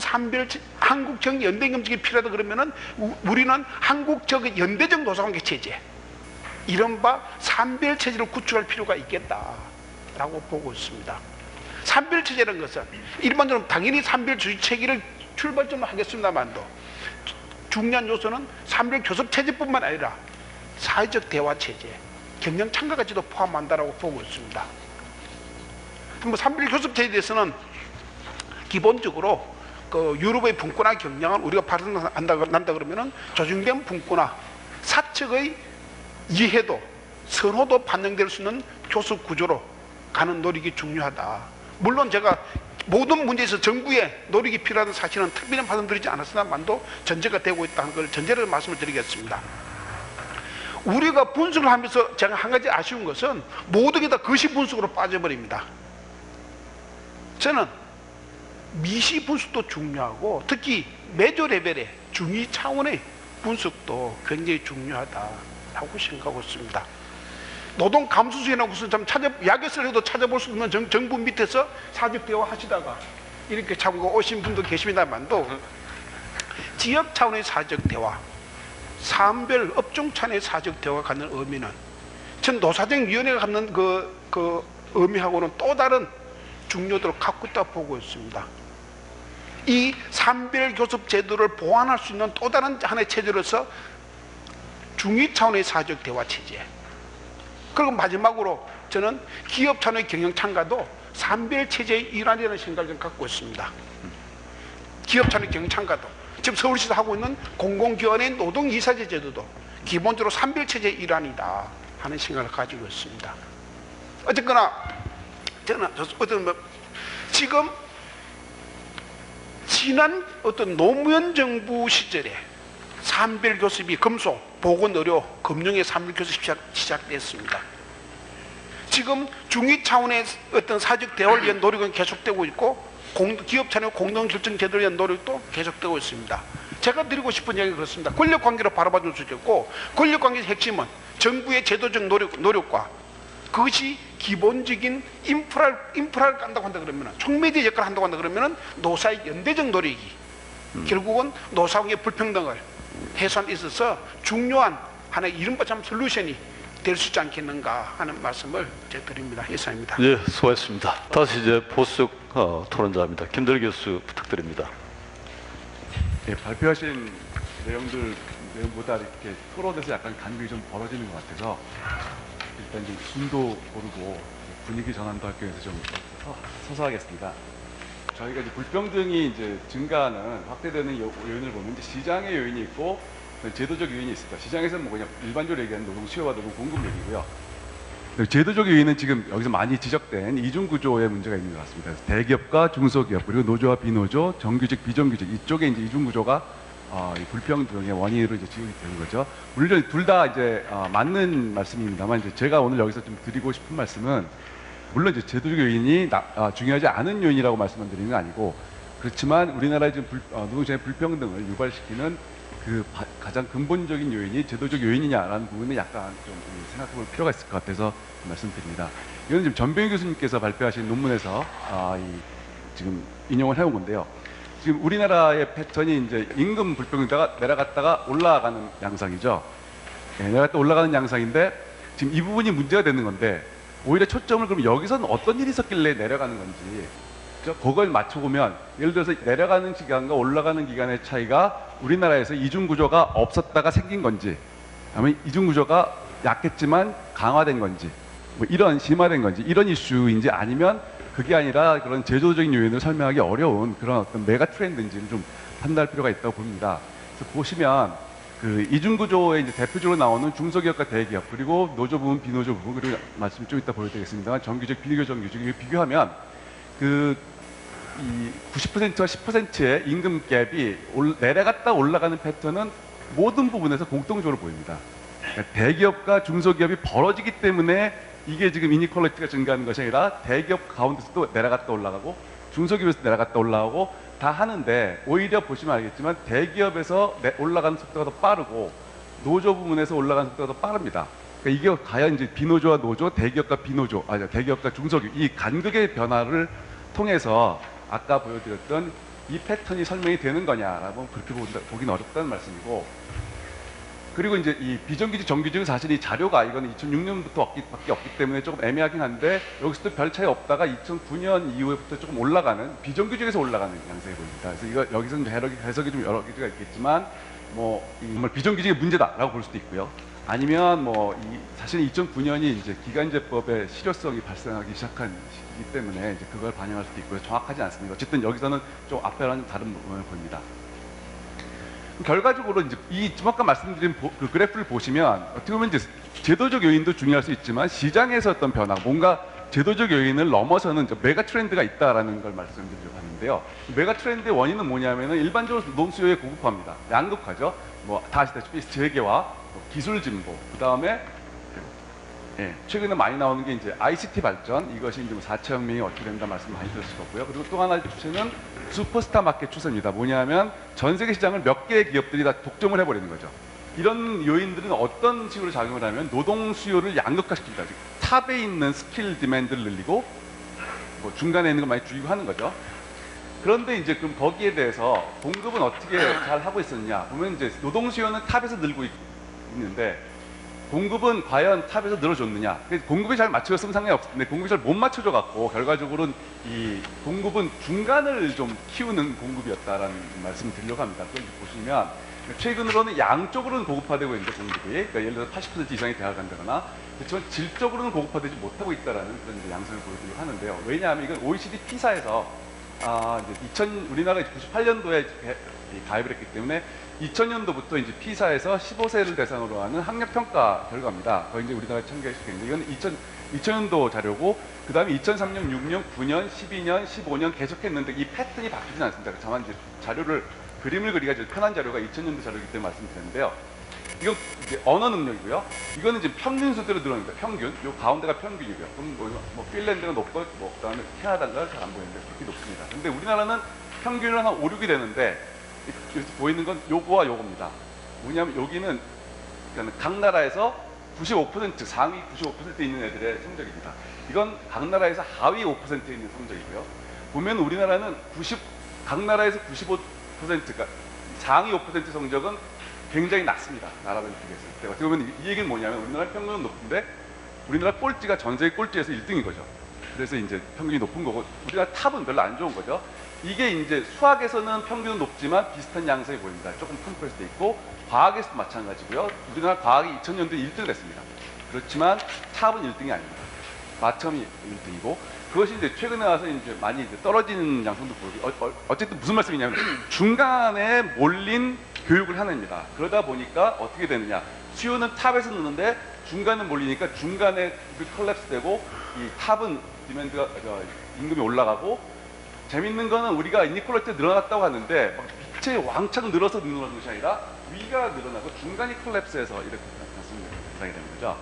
연대임금 정책이 필요하다 그러면은 우리는 한국적 연대적 노사관계 체제, 이른바 산별체제를 구축할 필요가 있겠다라고 보고 있습니다. 산별체제라는 것은 일반적으로 당연히 산별주의 체계를 출발점으로 하겠습니다만도, 중요한 요소는 산별교섭체제뿐만 아니라 사회적 대화체제, 경영 참가까지도 포함한다라고 보고 있습니다. 산별교섭체제에 대해서는 기본적으로 유럽의 분권화 경향을 우리가 발현한다 그러면은 조정된 분권화, 사측의 이해도 선호도 반영될 수 있는 교섭 구조로 가는 노력이 중요하다. 물론 제가 모든 문제에서 정부의 노력이 필요하다는 사실은 특별히 말씀드리지 않았으나만도 전제가 되고 있다는 걸 전제를 말씀을 드리겠습니다. 우리가 분석을 하면서 제가 한 가지 아쉬운 것은 모든 게 다 거시 분석으로 빠져버립니다. 저는 미시 분석도 중요하고 특히 메조 레벨의 중위 차원의 분석도 굉장히 중요하다라고 생각하고 있습니다. 노동 감수성이나 무슨 참 약에서 해도 찾아볼 수 없는 정부 밑에서 사적 대화 하시다가 이렇게 참고 오신 분도 계십니다만도, 지역 차원의 사적 대화, 산별 업종 차원의 사적 대화가 갖는 의미는 전 노사정위원회가 갖는 그 의미하고는 또 다른 중요도를 갖고 있다고 보고 있습니다. 이 산별교섭 제도를 보완할 수 있는 또 다른 하나의 체제로서 중위 차원의 사적 대화 체제, 그리고 마지막으로 저는 기업 차원의 경영 참가도 산별체제의 일환이라는 생각을 갖고 있습니다. 기업 차원의 경영 참가도, 지금 서울시에서 하고 있는 공공기관의 노동이사제 제도도 기본적으로 산별체제의 일환이다 하는 생각을 가지고 있습니다. 어쨌거나 저는 지금 지난 어떤 노무현 정부 시절에 산별 교습이 금속, 보건, 의료, 금융의 산별 교습이 시작됐습니다. 지금 중위 차원의 어떤 사회적 대화를 위한 노력은 계속되고 있고 기업 차원의 공동결정 제도를 위한 노력도 계속되고 있습니다. 제가 드리고 싶은 이야기가 그렇습니다. 권력관계로 바라봐줄 수 있고 권력관계의 핵심은 정부의 제도적 노력과 그것이 기본적인 인프라를 깐다고 한다 그러면 촉매제 역할을 한다고 한다 그러면 노사의 연대적 노력이 결국은 노사의 불평등을 해소하는 데 있어서 중요한 하나의 이른바 참 솔루션이 될 수 있지 않겠는가 하는 말씀을 제가 드립니다. 이상입니다. 예, 수고했습니다. 다시 이제 보수 토론자입니다. 김대리 교수 부탁드립니다. 예, 발표하신 내용보다 이렇게 토론에서 약간 간극이 좀 벌어지는 것 같아서 일단 좀 숨도 고르고 분위기 전환도 하기 위해서 좀 서서 하겠습니다. 저희가 이제 불평등이 이제 증가하는 확대되는 요인을 보면 이제 시장의 요인이 있고 제도적 요인이 있습니다. 시장에서는 뭐 그냥 일반적으로 얘기하는 노동 수요와 노동 공급 얘기고요. 제도적 요인은 지금 여기서 많이 지적된 이중 구조의 문제가 있는 것 같습니다. 그래서 대기업과 중소기업 그리고 노조와 비노조, 정규직, 비정규직 이쪽에 이제 이중 구조가 이 불평등의 원인으로 이제 지적이 되는 거죠. 물론 둘 다 이제 맞는 말씀입니다만 이제 제가 오늘 여기서 좀 드리고 싶은 말씀은 물론 이제 제도적 요인이 중요하지 않은 요인이라고 말씀드리는 건 아니고 그렇지만 우리나라의 지금 노동시장의 불평등을 유발시키는 그 가장 근본적인 요인이 제도적 요인이냐라는 부분은 약간 좀 생각해볼 필요가 있을 것 같아서 말씀드립니다. 이건 지금 전병희 교수님께서 발표하신 논문에서 지금 인용을 해온 건데요. 지금 우리나라의 패턴이 이제 임금 불평등가 내려갔다가 올라가는 양상이죠. 네, 내려갔다 올라가는 양상인데 지금 이 부분이 문제가 되는 건데 오히려 초점을 그럼 여기서는 어떤 일이 있었길래 내려가는 건지 그걸 맞춰보면 예를 들어서 내려가는 기간과 올라가는 기간의 차이가 우리나라에서 이중구조가 없었다가 생긴 건지 아니면 이중구조가 약했지만 강화된 건지 뭐 이런 심화된 건지 이런 이슈인지 아니면 그게 아니라 그런 제도적인 요인을 설명하기 어려운 그런 어떤 메가 트렌드인지를 좀 판단할 필요가 있다고 봅니다. 그래서 보시면 그 이중구조에 이제 대표적으로 나오는 중소기업과 대기업 그리고 노조 부분, 비노조 부분 그리고 말씀 좀 이따 보여드리겠습니다만 정규직, 비정규직 이걸 비교하면 이 90%와 10%의 임금 갭이 내려갔다 올라가는 패턴은 모든 부분에서 공통적으로 보입니다. 그러니까 대기업과 중소기업이 벌어지기 때문에 이게 지금 이니퀄리티가 증가하는 것이 아니라 대기업 가운데서도 내려갔다 올라가고 중소기업에서 내려갔다 올라가고 다 하는데 오히려 보시면 알겠지만 대기업에서 올라가는 속도가 더 빠르고 노조 부분에서 올라가는 속도가 더 빠릅니다. 그러니까 이게 과연 이제 비노조와 노조, 대기업과 비노조, 대기업과 중소기업 이 간극의 변화를 통해서 아까 보여드렸던 이 패턴이 설명이 되는 거냐라고 그렇게 보기는 어렵다는 말씀이고 그리고 이제 이 비정규직, 정규직은 사실 이 자료가 이거는 2006년부터 밖에 없기 때문에 조금 애매하긴 한데 여기서도 별 차이 없다가 2009년 이후부터 조금 올라가는 비정규직에서 올라가는 양상이 보입니다. 그래서 이거 여기서는 해석이 좀 여러 개가 있겠지만 뭐 정말 비정규직의 문제다라고 볼 수도 있고요. 아니면 뭐 사실 2009년이 이제 기간제법의 실효성이 발생하기 시작한 시기이기 때문에 이제 그걸 반영할 수도 있고요. 정확하지 않습니다. 어쨌든 여기서는 좀 앞에랑 다른 부분을 보입니다. 결과적으로 이제 아까 말씀드린 그 그래프를 보시면 어떻게 보면 이제 제도적 요인도 중요할 수 있지만 시장에서 어떤 변화, 뭔가 제도적 요인을 넘어서는 메가 트렌드가 있다라는 걸 말씀드리려고 하는데요. 메가 트렌드의 원인은 뭐냐면은 일반적으로 노동 수요의 고급화입니다. 양극화죠. 뭐 다 아시다시피 재계와 기술 진보, 그 다음에 최근에 많이 나오는 게 이제 ICT 발전, 이것이 이제 4차 혁명이 어떻게 된다 말씀 많이 들으실 거고요. 그리고 또 하나의 추세는 슈퍼스타 마켓 추세입니다. 뭐냐면 전 세계 시장을 몇 개의 기업들이 다 독점을 해버리는 거죠. 이런 요인들은 어떤 식으로 작용을 하면 노동 수요를 양극화시킵니다. 즉, 탑에 있는 스킬 디맨드를 늘리고 뭐 중간에 있는 거 많이 줄이고 하는 거죠. 그런데 이제 그럼 거기에 대해서 공급은 어떻게 잘 하고 있었냐 보면 이제 노동 수요는 탑에서 늘고 있는데 공급은 과연 탑에서 늘어줬느냐? 공급이 잘 맞춰졌으면 상관이 없을 텐데 공급이 잘 못 맞춰져 갖고 결과적으로는 이 공급은 중간을 좀 키우는 공급이었다라는 말씀을 드리려고 합니다. 그걸 보시면 최근으로는 양쪽으로는 고급화되고 있는데 공급이 그러니까 예를 들어 80% 이상이 되어간다거나 그렇지만 질적으로는 고급화되지 못하고 있다라는 그런 이제 양상을 보여드리려고 하는데요. 왜냐하면 이건 OECD P사에서 이제 우리나라가 98년도에 가입을 했기 때문에 2000년도부터 이제 P사에서 15세를 대상으로 하는 학력평가 결과입니다. 거의 이제 우리나라에 참가했을 텐데 이건 2000년도 자료고 그 다음에 2003년, 6년, 9년, 12년, 15년 계속했는데 이 패턴이 바뀌진 않습니다. 다만 이제 자료를 그림을 그리기가 제일 편한 자료가 2000년도 자료이기 때문에 말씀드렸는데요. 이건 이제 언어 능력이고요. 이거는 지금 평균 수대로 늘어납니다. 평균. 요 가운데가 평균이고요. 그럼 뭐 핀란드가 높고 뭐 그다음에 캐나다가 잘 안 보이는데 그렇게 높습니다. 근데 우리나라는 평균은 한 5, 6이 되는데 여기 보이는 건 요거와 요겁니다. 뭐냐면 여기는 그러니까 각 나라에서 95% 상위 95%에 있는 애들의 성적입니다. 이건 각 나라에서 하위 5%에 있는 성적이고요. 보면 우리나라는 각 나라에서 95%가 상위 5% 성적은 굉장히 낮습니다. 나라들 비교해서. 어떻게 보면 이 얘기는 뭐냐면 우리나라 평균은 높은데 우리나라 꼴찌가 전 세계 꼴찌에서 1등인 거죠. 그래서 이제 평균이 높은 거고 우리나라 탑은 별로 안 좋은 거죠. 이게 이제 수학에서는 평균은 높지만 비슷한 양상이 보입니다. 조금 컴프레스돼 있고 과학에서도 마찬가지고요. 우리나라 과학이 2000년도에 1등을 했습니다. 그렇지만 탑은 1등이 아닙니다. 마첨이 1등이고 그것이 이제 최근에 와서 이제 많이 이제 떨어지는 양상도 보이고 어쨌든 무슨 말씀이냐면 중간에 몰린 교육을 하는 겁니다. 그러다 보니까 어떻게 되느냐? 수요는 탑에서 느는데 중간에 몰리니까 중간에 컬랩스되고 이 탑은 디맨드가 임금이 올라가고 재밌는 거는 우리가 이니퀄리티가 늘어났다고 하는데 막 빛에 왕창 늘어서 늘어나는 것이 아니라 위가 늘어나고 중간이 컬랩스해서 이렇게 발생이 되는 거죠.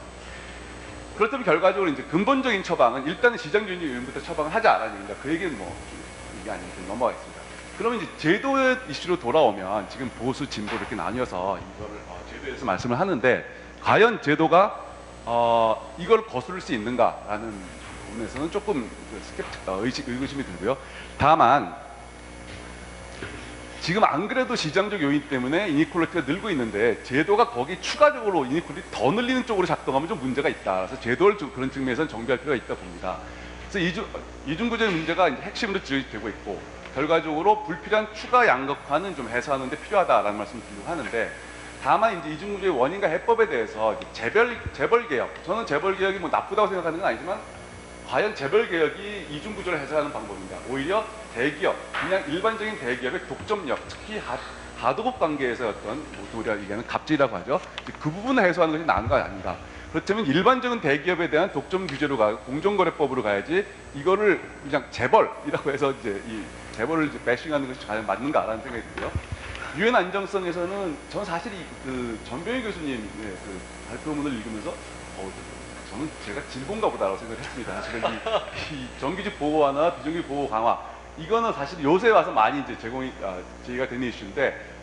그렇다면 결과적으로 이제 근본적인 처방은 일단은 시장주의 요인부터 처방을 하지 않아야 됩니다. 그 얘기는 뭐 이게 아니면 넘어가겠습니다. 그러면 이제 제도의 이슈로 돌아오면 지금 보수 진보 이렇게 나뉘어서 이거를 제도에서 말씀을 하는데 과연 제도가 이걸 거스를 수 있는가라는 부분에서는 조금 의구심이 들고요. 다만 지금 안 그래도 시장적 요인 때문에 이니퀄리티가 늘고 있는데 제도가 거기 추가적으로 이니퀄리티 더 늘리는 쪽으로 작동하면 좀 문제가 있다. 그래서 제도를 좀 그런 측면에서는 정비할 필요가 있다 봅니다. 그래서 이중구조의 문제가 이제 핵심으로 지적되고 있고 결과적으로 불필요한 추가 양극화는 좀 해소하는 데 필요하다라는 말씀을 드리고 하는데 다만 이제 이중구조의 원인과 해법에 대해서 재벌 개혁, 저는 재벌 개혁이 뭐 나쁘다고 생각하는 건 아니지만 과연 재벌 개혁이 이중구조를 해소하는 방법인가? 오히려 대기업, 그냥 일반적인 대기업의 독점력, 특히 하도급 관계에서 어떤 우리가 얘기하는 갑질이라고 하죠. 그 부분을 해소하는 것이 나은 거 아닌가? 그렇다면 일반적인 대기업에 대한 독점 규제로 가고 공정거래법으로 가야지 이거를 그냥 재벌이라고 해서 이제 이 재벌을 이제 배싱하는 것이 과연 맞는가라는 생각이 들고요. 유엔 안정성에서는 저는 사실 그 전병희 교수님의 그 발표문을 읽으면서 저는 제가 진본가 보다라고 생각을 했습니다. 사실은 이 정규직 보호화나 비정규직 보호 강화 이거는 사실 요새 와서 많이 이제 제기가 되는 이슈인데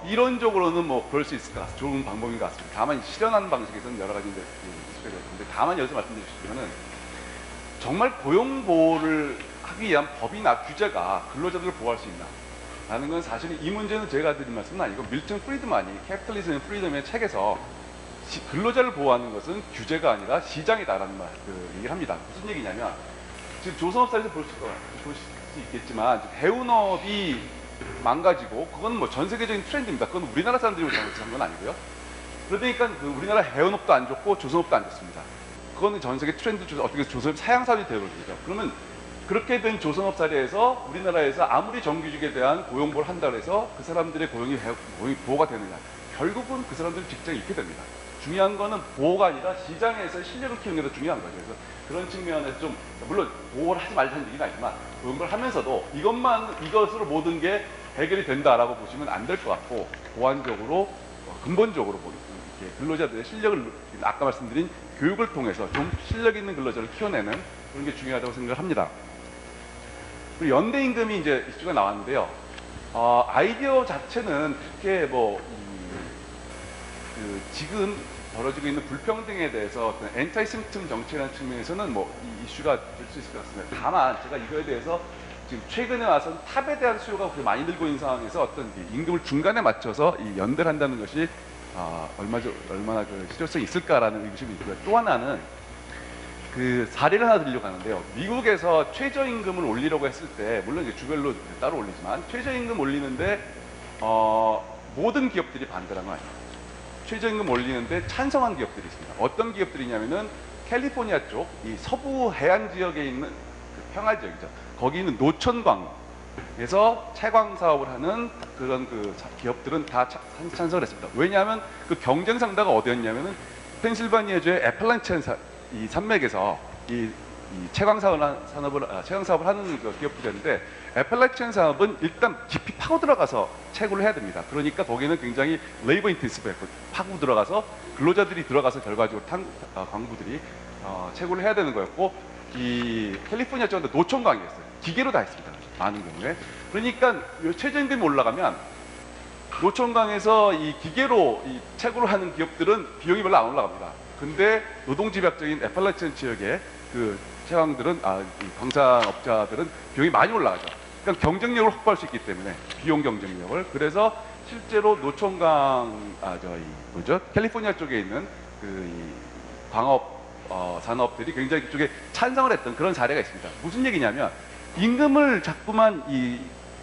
이론적으로는 뭐 그럴 수 있을 것 같습니다. 좋은 방법인 것 같습니다. 다만 실현하는 방식에서는 여러 가지 이제 수백이 있는데 다만 여기서 말씀드리시면은 정말 고용 보호를 하기 위한 법이나 규제가 근로자들을 보호할 수 있나? 라는 건 사실 이 문제는 제가 드린 말씀은 아니고 밀턴 프리드만이 캐피탈리즘 앤 프리덤의 책에서 근로자를 보호하는 것은 규제가 아니라 시장이다라는 얘기를 합니다. 무슨 얘기냐면 지금 조선업사에서 볼 수 있겠지만 해운업이 망가지고 그건 뭐 전 세계적인 트렌드입니다. 그건 우리나라 사람들이 잘못한 건 아니고요. 그러니까 우리나라 해운업도 안 좋고 조선업도 안 좋습니다. 그거는 전 세계 트렌드 중에서 어떻게 조선업 사양사업이 되어버리죠. 그러면 그렇게 된 조선업 사례에서 우리나라에서 아무리 정규직에 대한 고용보호를 한다고 해서 그 사람들의 고용이 보호가 되느냐. 결국은 그 사람들은 직장에 잃게 됩니다. 중요한 거는 보호가 아니라 시장에서 실력을 키우는 게 더 중요한 거죠. 그래서 그런 측면에서 좀 물론 보호를 하지 말자는 얘기는 아니지만 고용보호를 하면서도 이것으로 모든 게 해결이 된다라고 보시면 안 될 것 같고 보완적으로 근본적으로 이렇게 근로자들의 실력을 아까 말씀드린 교육을 통해서 좀 실력 있는 근로자를 키워내는 그런 게 중요하다고 생각을 합니다. 그리고 연대 임금이 이제 이슈가 나왔는데요. 아이디어 자체는 그렇게 지금 벌어지고 있는 불평등에 대해서 어떤 엔타이시즘 정책이라는 측면에서는 이 이슈가 될 수 있을 것 같습니다. 다만 제가 이거에 대해서 지금 최근에 와서 탑에 대한 수요가 그렇게 많이 늘고 있는 상황에서 어떤 임금을 중간에 맞춰서 이 연대를 한다는 것이 얼마나 그 실효성이 있을까라는 의구심이 있고요. 또 하나는 그 사례를 하나 드리려고 하는데요. 미국에서 최저임금을 올리려고 했을 때 물론 이제 주별로 따로 올리지만 최저임금 올리는데 모든 기업들이 반대한 건 아니에요. 최저임금 올리는데 찬성한 기업들이 있습니다. 어떤 기업들이냐면은 캘리포니아 쪽 이 서부 해안 지역에 있는 그 평화 지역이죠. 거기 있는 노천광에서 채광 사업을 하는 그런 그 기업들은 다 찬성을 했습니다. 왜냐하면 그 경쟁 상대가 어디였냐면은 펜실바니아주의 이 산맥에서 이 채광 사업을 하는 그 기업들인데 애플라치안 사업은 일단 깊이 파고 들어가서 채굴을 해야 됩니다. 그러니까 거기는 굉장히 레이버 인텐시브했고 파고 들어가서 근로자들이 들어가서 결과적으로 광부들이 채굴을 해야 되는 거였고 이 캘리포니아 쪽은 노총광이었어요. 기계로 다 했습니다. 많은 경우에. 그러니까 최저임금이 올라가면 노총광에서 이 기계로 이 채굴을 하는 기업들은 비용이 별로 안 올라갑니다. 근데 노동집약적인 애플라치안 지역의 그 채광들은 이 광산업자들은 비용이 많이 올라가죠. 그러니까 경쟁력을 확보할 수 있기 때문에 비용 경쟁력을. 그래서 실제로 노총광 캘리포니아 쪽에 있는 그 이 광업 산업들이 굉장히 그쪽에 찬성을 했던 그런 사례가 있습니다. 무슨 얘기냐면 임금을 자꾸만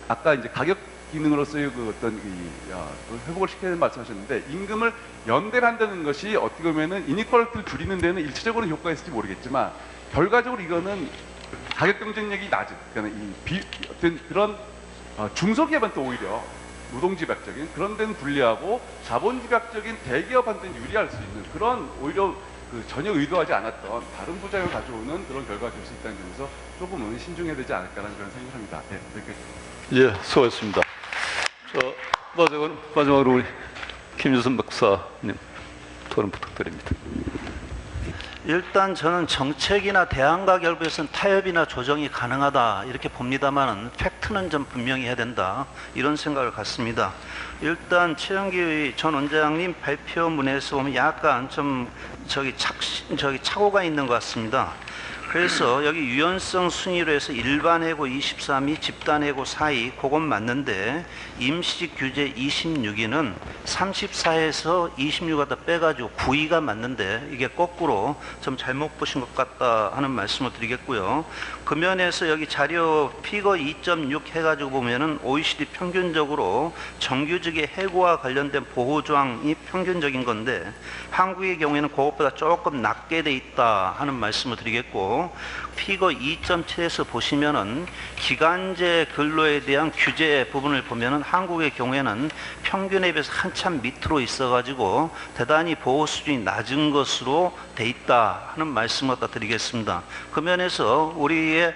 아까 이제 가격 기능으로서의 그 어떤 회복을 시켜야 되는 말씀하셨는데 임금을 연대를 한다는 것이 어떻게 보면은 이니퀄리티를 줄이는 데는 일차적으로 효과가 있을지 모르겠지만 결과적으로 이거는 가격 경쟁력이 낮은 그러니까 어떤 그런 중소기업한테 오히려 노동집약적인 그런 데는 불리하고 자본집약적인 대기업한테는 유리할 수 있는 그런 오히려 그 전혀 의도하지 않았던 다른 부작용을 가져오는 그런 결과가 될 수 있다는 점에서 조금은 신중해야 되지 않을까라는 그런 생각을 합니다. 네, 이렇게. 예, 수고했습니다. 마지막으로 우리 김유선 박사님 토론 부탁드립니다. 일단 저는 정책이나 대안과 결부에서는 타협이나 조정이 가능하다 이렇게 봅니다만 팩트는 좀 분명히 해야 된다 이런 생각을 갖습니다. 일단 최영기 전 원장님 발표문에서 보면 약간 좀 착오가 있는 것 같습니다. 그래서 여기 유연성 순위로 해서 일반 해고 23위, 집단 해고 4위 그건 맞는데 임시직 규제 26위는 34에서 26가 더 빼가지고 9위가 맞는데 이게 거꾸로 좀 잘못 보신 것 같다 하는 말씀을 드리겠고요. 그 면에서 여기 자료 피거 2.6 해가지고 보면은 OECD 평균적으로 정규직의 해고와 관련된 보호조항이 평균적인 건데 한국의 경우에는 그것보다 조금 낮게 돼 있다 하는 말씀을 드리겠고 피거 2.7에서 보시면은 기간제 근로에 대한 규제 부분을 보면은 한국의 경우에는 평균에 비해서 한참 밑으로 있어가지고 대단히 보호 수준이 낮은 것으로 돼 있다 하는 말씀을 갖다 드리겠습니다. 그 면에서 우리의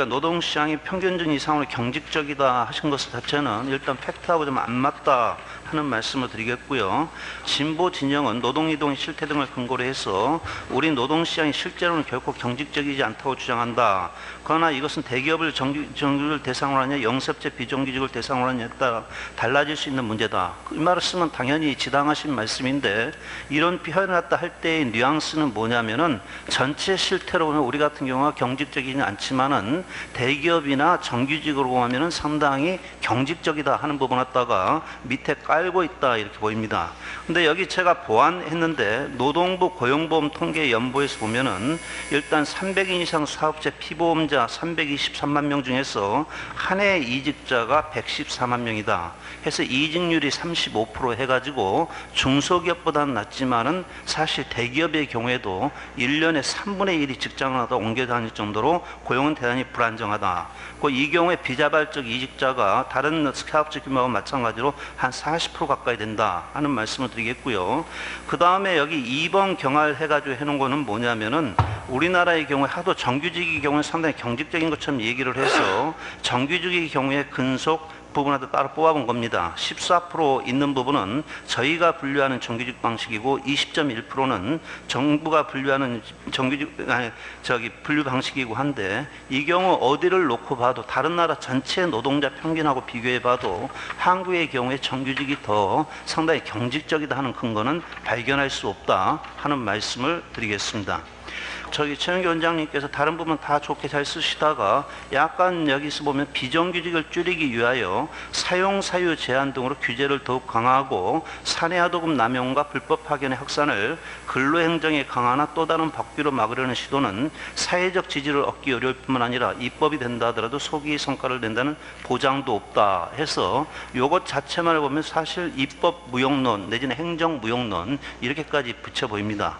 노동시장이 평균준 이상으로 경직적이다 하신 것 자체는 일단 팩트하고 좀 안 맞다 하는 말씀을 드리겠고요. 진보 진영은 노동이동의 실태 등을 근거로 해서 우리 노동시장이 실제로는 결코 경직적이지 않다고 주장한다. 그러나 이것은 대기업을 정규직을 대상으로 하냐 영세업체 비정규직을 대상으로 하냐에 따라 달라질 수 있는 문제다. 이 말을 쓰면 당연히 지당하신 말씀인데 이런 표현을 갖다 할 때의 뉘앙스는 뭐냐면은 전체 실태로 보면 우리 같은 경우가 경직적이지 않지만은 대기업이나 정규직으로 보면은 상당히 경직적이다 하는 부분 갖다가 밑에 깔고 있다 이렇게 보입니다. 근데 여기 제가 보완했는데 노동부 고용보험 통계 연보에서 보면은 일단 300인 이상 사업체 피보험자 323만 명 중에서 한 해 이직자가 114만 명이다. 해서 이직률이 35% 해가지고 중소기업보다는 낮지만은 사실 대기업의 경우에도 1년에 3분의 1이 직장을 하다 옮겨 다닐 정도로 고용은 대단히 불안정하다. 이 경우에 비자발적 이직자가 다른 사업체 규모와 마찬가지로 한 40% 가까이 된다 하는 말씀을 드리겠고요. 그 다음에 여기 2번 경할 해가지고 해놓은 거는 뭐냐면은 우리나라의 경우에 하도 정규직의 경우에 상당히 경직적인 것처럼 얘기를 해서 정규직의 경우에 근속 부분하고 따로 뽑아본 겁니다. 14% 있는 부분은 저희가 분류하는 정규직 방식이고 20.1%는 정부가 분류하는 분류 방식이고 한데 이 경우 어디를 놓고 봐도 다른 나라 전체 노동자 평균하고 비교해 봐도 한국의 경우에 정규직이 더 상당히 경직적이다 하는 근거는 발견할 수 없다 하는 말씀을 드리겠습니다. 최영기 원장님께서 다른 부분 다 좋게 잘 쓰시다가 약간 여기서 보면 비정규직을 줄이기 위하여 사용사유 제한 등으로 규제를 더욱 강화하고 사내하도급 남용과 불법 파견의 확산을 근로행정의 강화나 또 다른 법규로 막으려는 시도는 사회적 지지를 얻기 어려울 뿐만 아니라 입법이 된다 하더라도 소기 성과를 낸다는 보장도 없다 해서 요것 자체만을 보면 사실 입법 무용론 내지는 행정 무용론 이렇게까지 붙여 보입니다.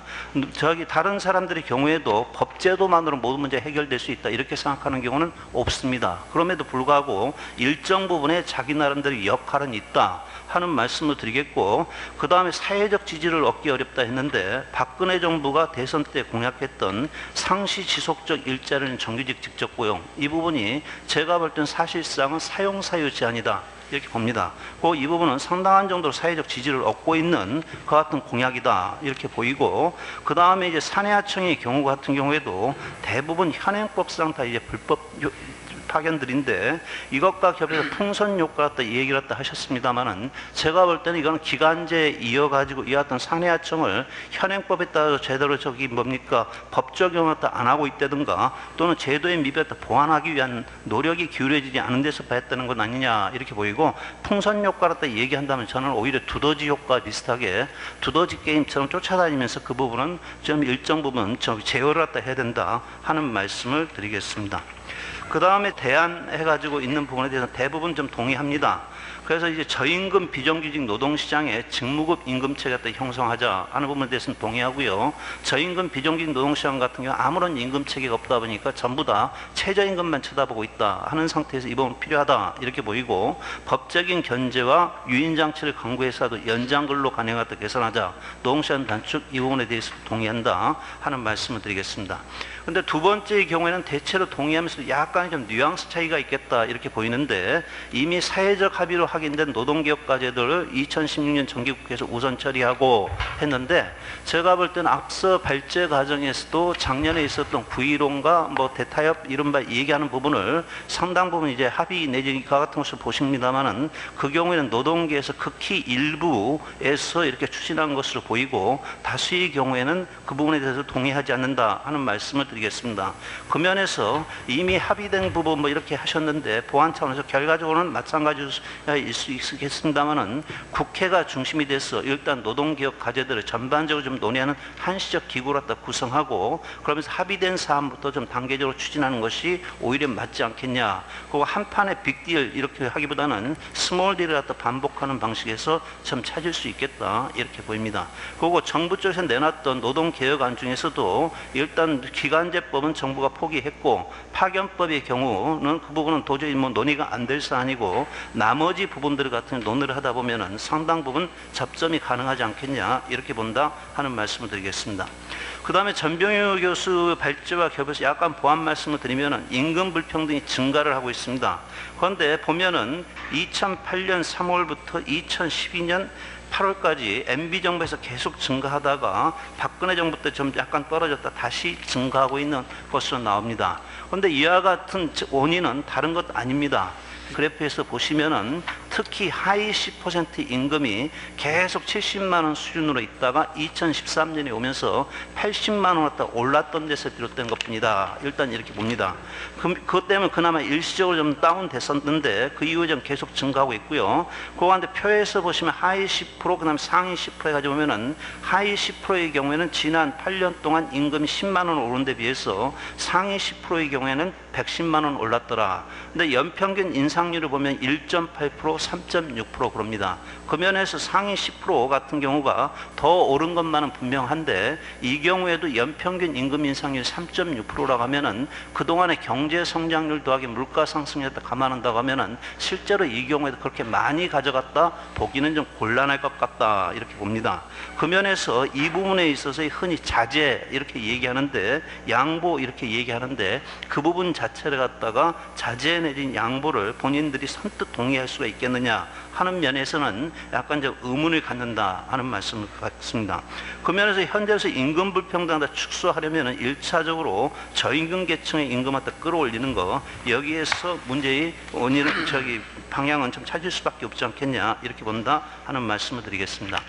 다른 사람들의 경우에도 경우에도 법제도만으로 모든 문제 해결될 수 있다 이렇게 생각하는 경우는 없습니다. 그럼에도 불구하고 일정 부분에 자기 나름대로 역할은 있다 하는 말씀을 드리겠고, 그 다음에 사회적 지지를 얻기 어렵다 했는데 박근혜 정부가 대선 때 공약했던 상시 지속적 일자리는 정규직 직접 고용, 이 부분이 제가 볼 땐 사실상은 사용사유 제한이다 이렇게 봅니다. 이 부분은 상당한 정도로 사회적 지지를 얻고 있는 그 같은 공약이다 이렇게 보이고, 그 다음에 이제 사내하청의 경우 같은 경우에도 대부분 현행법상 다 이제 불법 파견들인데 이것과 겹쳐서 풍선 효과 같다 이 얘기를 갖다 하셨습니다만은, 제가 볼 때는 이거는 기간제 이어가지고 이 같은 상해하청을 현행법에 따라서 제대로 법 적용을 안 하고 있다든가, 또는 제도의 미비를 보완하기 위한 노력이 기울여지지 않은 데서 봤다는 건 아니냐 이렇게 보이고, 풍선 효과를 갖다 얘기한다면 저는 오히려 두더지 효과 비슷하게 두더지 게임처럼 쫓아다니면서 그 부분은 좀 일정 부분 제어를 갖다 해야 된다 하는 말씀을 드리겠습니다. 그 다음에 대안해가지고 있는 부분에 대해서 대부분 좀 동의합니다. 그래서 이제 저임금 비정규직 노동시장에 직무급 임금체를 갖다 형성하자 하는 부분에 대해서는 동의하고요. 저임금 비정규직 노동시장 같은 경우 아무런 임금체계가 없다 보니까 전부 다 최저임금만 쳐다보고 있다 하는 상태에서 이 부분 필요하다 이렇게 보이고, 법적인 견제와 유인장치를 강구해서도 연장근로 가능하다 개선하자, 노동시간 단축 이 부분에 대해서 동의한다 하는 말씀을 드리겠습니다. 근데 두 번째의 경우에는 대체로 동의하면서 약간의 좀 뉘앙스 차이가 있겠다 이렇게 보이는데, 이미 사회적 합의로 확인된 노동개혁 과제들을 2016년 정기국회에서 우선 처리하고 했는데, 제가 볼 때는 앞서 발제 과정에서도 작년에 있었던 구의론과 대타협 이른바 얘기하는 부분을 상당 부분 이제 합의 내지 그 같은 것을 보십니다만은, 그 경우에는 노동계에서 극히 일부에서 이렇게 추진한 것으로 보이고, 다수의 경우에는 그 부분에 대해서 동의하지 않는다 하는 말씀을 드리겠습니다. 그 면에서 이미 합의된 부분 이렇게 하셨는데, 보완 차원에서 결과적으로는 마찬가지일 수 있겠습니다만은, 국회가 중심이 돼서 일단 노동개혁 과제들을 전반적으로 좀 논의하는 한시적 기구를 갖다 구성하고, 그러면서 합의된 사안부터 좀 단계적으로 추진하는 것이 오히려 맞지 않겠냐. 그리고 한 판의 빅딜 이렇게 하기보다는 스몰 딜을 갖다 반복하는 방식에서 좀 찾을 수 있겠다 이렇게 보입니다. 그리고 정부 쪽에서 내놨던 노동개혁안 중에서도 일단 기간제법은 정부가 포기했고, 파견법의 경우는 그 부분은 도저히 논의가 안 될 사안이고, 나머지 부분들 같은 논의를 하다 보면은 상당 부분 접점이 가능하지 않겠냐 이렇게 본다 하는 말씀을 드리겠습니다. 그 다음에 전병유 교수 발제와 겹쳐서 약간 보완 말씀을 드리면은, 임금 불평등이 증가를 하고 있습니다. 그런데 보면은 2008년 3월부터 2012년 8월까지 MB정부에서 계속 증가하다가 박근혜 정부 때 좀 약간 떨어졌다 다시 증가하고 있는 것으로 나옵니다. 그런데 이와 같은 원인은 다른 것 아닙니다. 그래프에서 보시면은 특히 하위 10% 임금이 계속 70만 원 수준으로 있다가 2013년에 오면서 80만 원 왔다 올랐던 데서 비롯된 것뿐이다. 일단 이렇게 봅니다. 그것 때문에 그나마 일시적으로 좀 다운됐었는데 그 이후에 좀 계속 증가하고 있고요. 그 가운데 표에서 보시면 하위 10% 그다음에 상위 10% 해가지고 보면은 하위 10%의 경우에는 지난 8년 동안 임금이 10만 원 오른 데 비해서 상위 10%의 경우에는 110만 원 올랐더라. 근데 연평균 인상률을 보면 1.8%, 3.6% 그럽니다. 그 면에서 상위 10% 같은 경우가 더 오른 것만은 분명한데, 이 경우에도 연평균 임금 인상률 3.6%라고 하면은 그동안의 경제 성장률 더하기 물가 상승률을 감안한다고 하면은 실제로 이 경우에도 그렇게 많이 가져갔다 보기는 좀 곤란할 것 같다 이렇게 봅니다. 그 면에서 이 부분에 있어서 흔히 자제 이렇게 얘기하는데, 양보 이렇게 얘기하는데, 그 부분 자체를 갖다가 자제 내진 양보를 본인들이 선뜻 동의할 수가 있겠느냐 하는 면에서는 약간 좀 의문을 갖는다 하는 말씀을 갖습니다. 그 면에서 현재에서 임금 불평등을 축소하려면 1차적으로 저임금 계층의 임금을 끌어올리는 거, 여기에서 문제의 원인은 방향은 좀 찾을 수밖에 없지 않겠냐 이렇게 본다 하는 말씀을 드리겠습니다.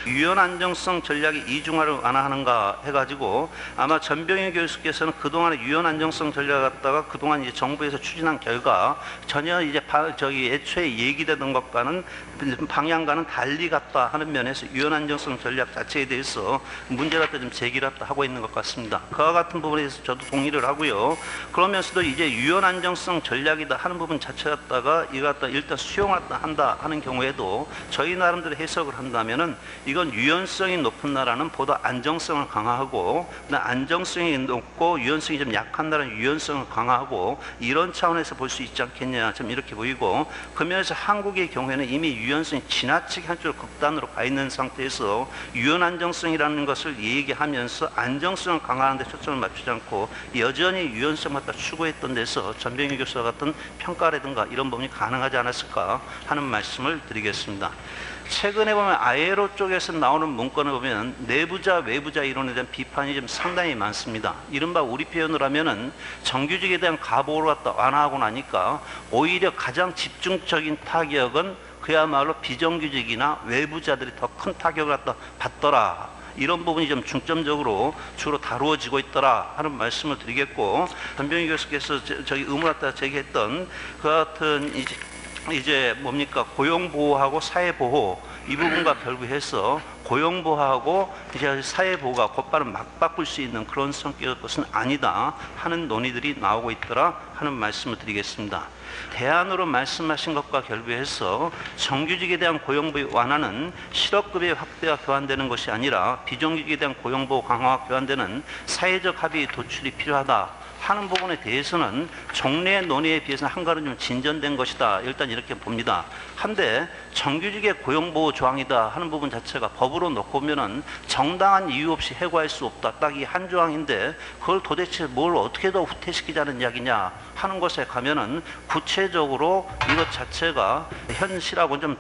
유연 안정성 전략이 이중화를 완화하는가 해가지고, 아마 전병희 교수께서는 그동안의 유연 안정성 전략을 갖다가 그동안 이제 정부에서 추진한 결과 전혀 이제 애초에 얘기되던 것과는 방향과는 달리 갔다 하는 면에서 유연 안정성 전략 자체에 대해서 문제를 갖다 좀 제기를 하고 있는 것 같습니다. 그와 같은 부분에 대해서 저도 동의를 하고요. 그러면서도 이제 유연 안정성 전략이다 하는 부분 자체 갖다가 이거 갖다 일단 수용한다 하는 경우에도 저희 나름대로 해석을 한다면은 이건 유연성이 높은 나라는 보다 안정성을 강화하고, 안정성이 높고 유연성이 좀 약한 나라는 유연성을 강화하고, 이런 차원에서 볼 수 있지 않겠냐, 좀 이렇게 보이고, 그 면에서 한국의 경우에는 이미 유연성이 지나치게 한쪽으로 극단으로 가 있는 상태에서 유연 안정성이라는 것을 얘기하면서 안정성을 강화하는 데 초점을 맞추지 않고 여전히 유연성 갖다 추구했던 데서 전병희 교수와 같은 평가라든가 이런 부분이 가능하지 않았을까 하는 말씀을 드리겠습니다. 최근에 보면 아에로 쪽에서 나오는 문건을 보면 내부자 외부자 이론에 대한 비판이 좀 상당히 많습니다. 이른바 우리 표현으로 하면은 정규직에 대한 가보를 갖다 완화하고 나니까 오히려 가장 집중적인 타격은 그야말로 비정규직이나 외부자들이 더 큰 타격을 갖다 받더라. 이런 부분이 좀 중점적으로 주로 다루어지고 있더라 하는 말씀을 드리겠고, 전병희 교수께서 저희 의문을 갖다 제기했던 그 같은 이제 뭡니까, 고용보호하고 사회보호 이 부분과 결부해서 고용보호하고 이제 사회보호가 곧바로 맞바꿀 수 있는 그런 성격의 것은 아니다 하는 논의들이 나오고 있더라 하는 말씀을 드리겠습니다. 대안으로 말씀하신 것과 결부해서 정규직에 대한 고용보호 완화는 실업급여 확대와 교환되는 것이 아니라 비정규직에 대한 고용보호 강화와 교환되는 사회적 합의 도출이 필요하다 하는 부분에 대해서는 종래의 논의에 비해서는 한 걸음 좀 진전된 것이다, 일단 이렇게 봅니다. 한데 정규직의 고용보호 조항이다 하는 부분 자체가 법으로 놓고 보면은 정당한 이유 없이 해고할 수 없다, 딱 이 한 조항인데 그걸 도대체 뭘 어떻게 더 후퇴시키자는 이야기냐 하는 것에 가면은 구체적으로 이것 자체가 현실하고 좀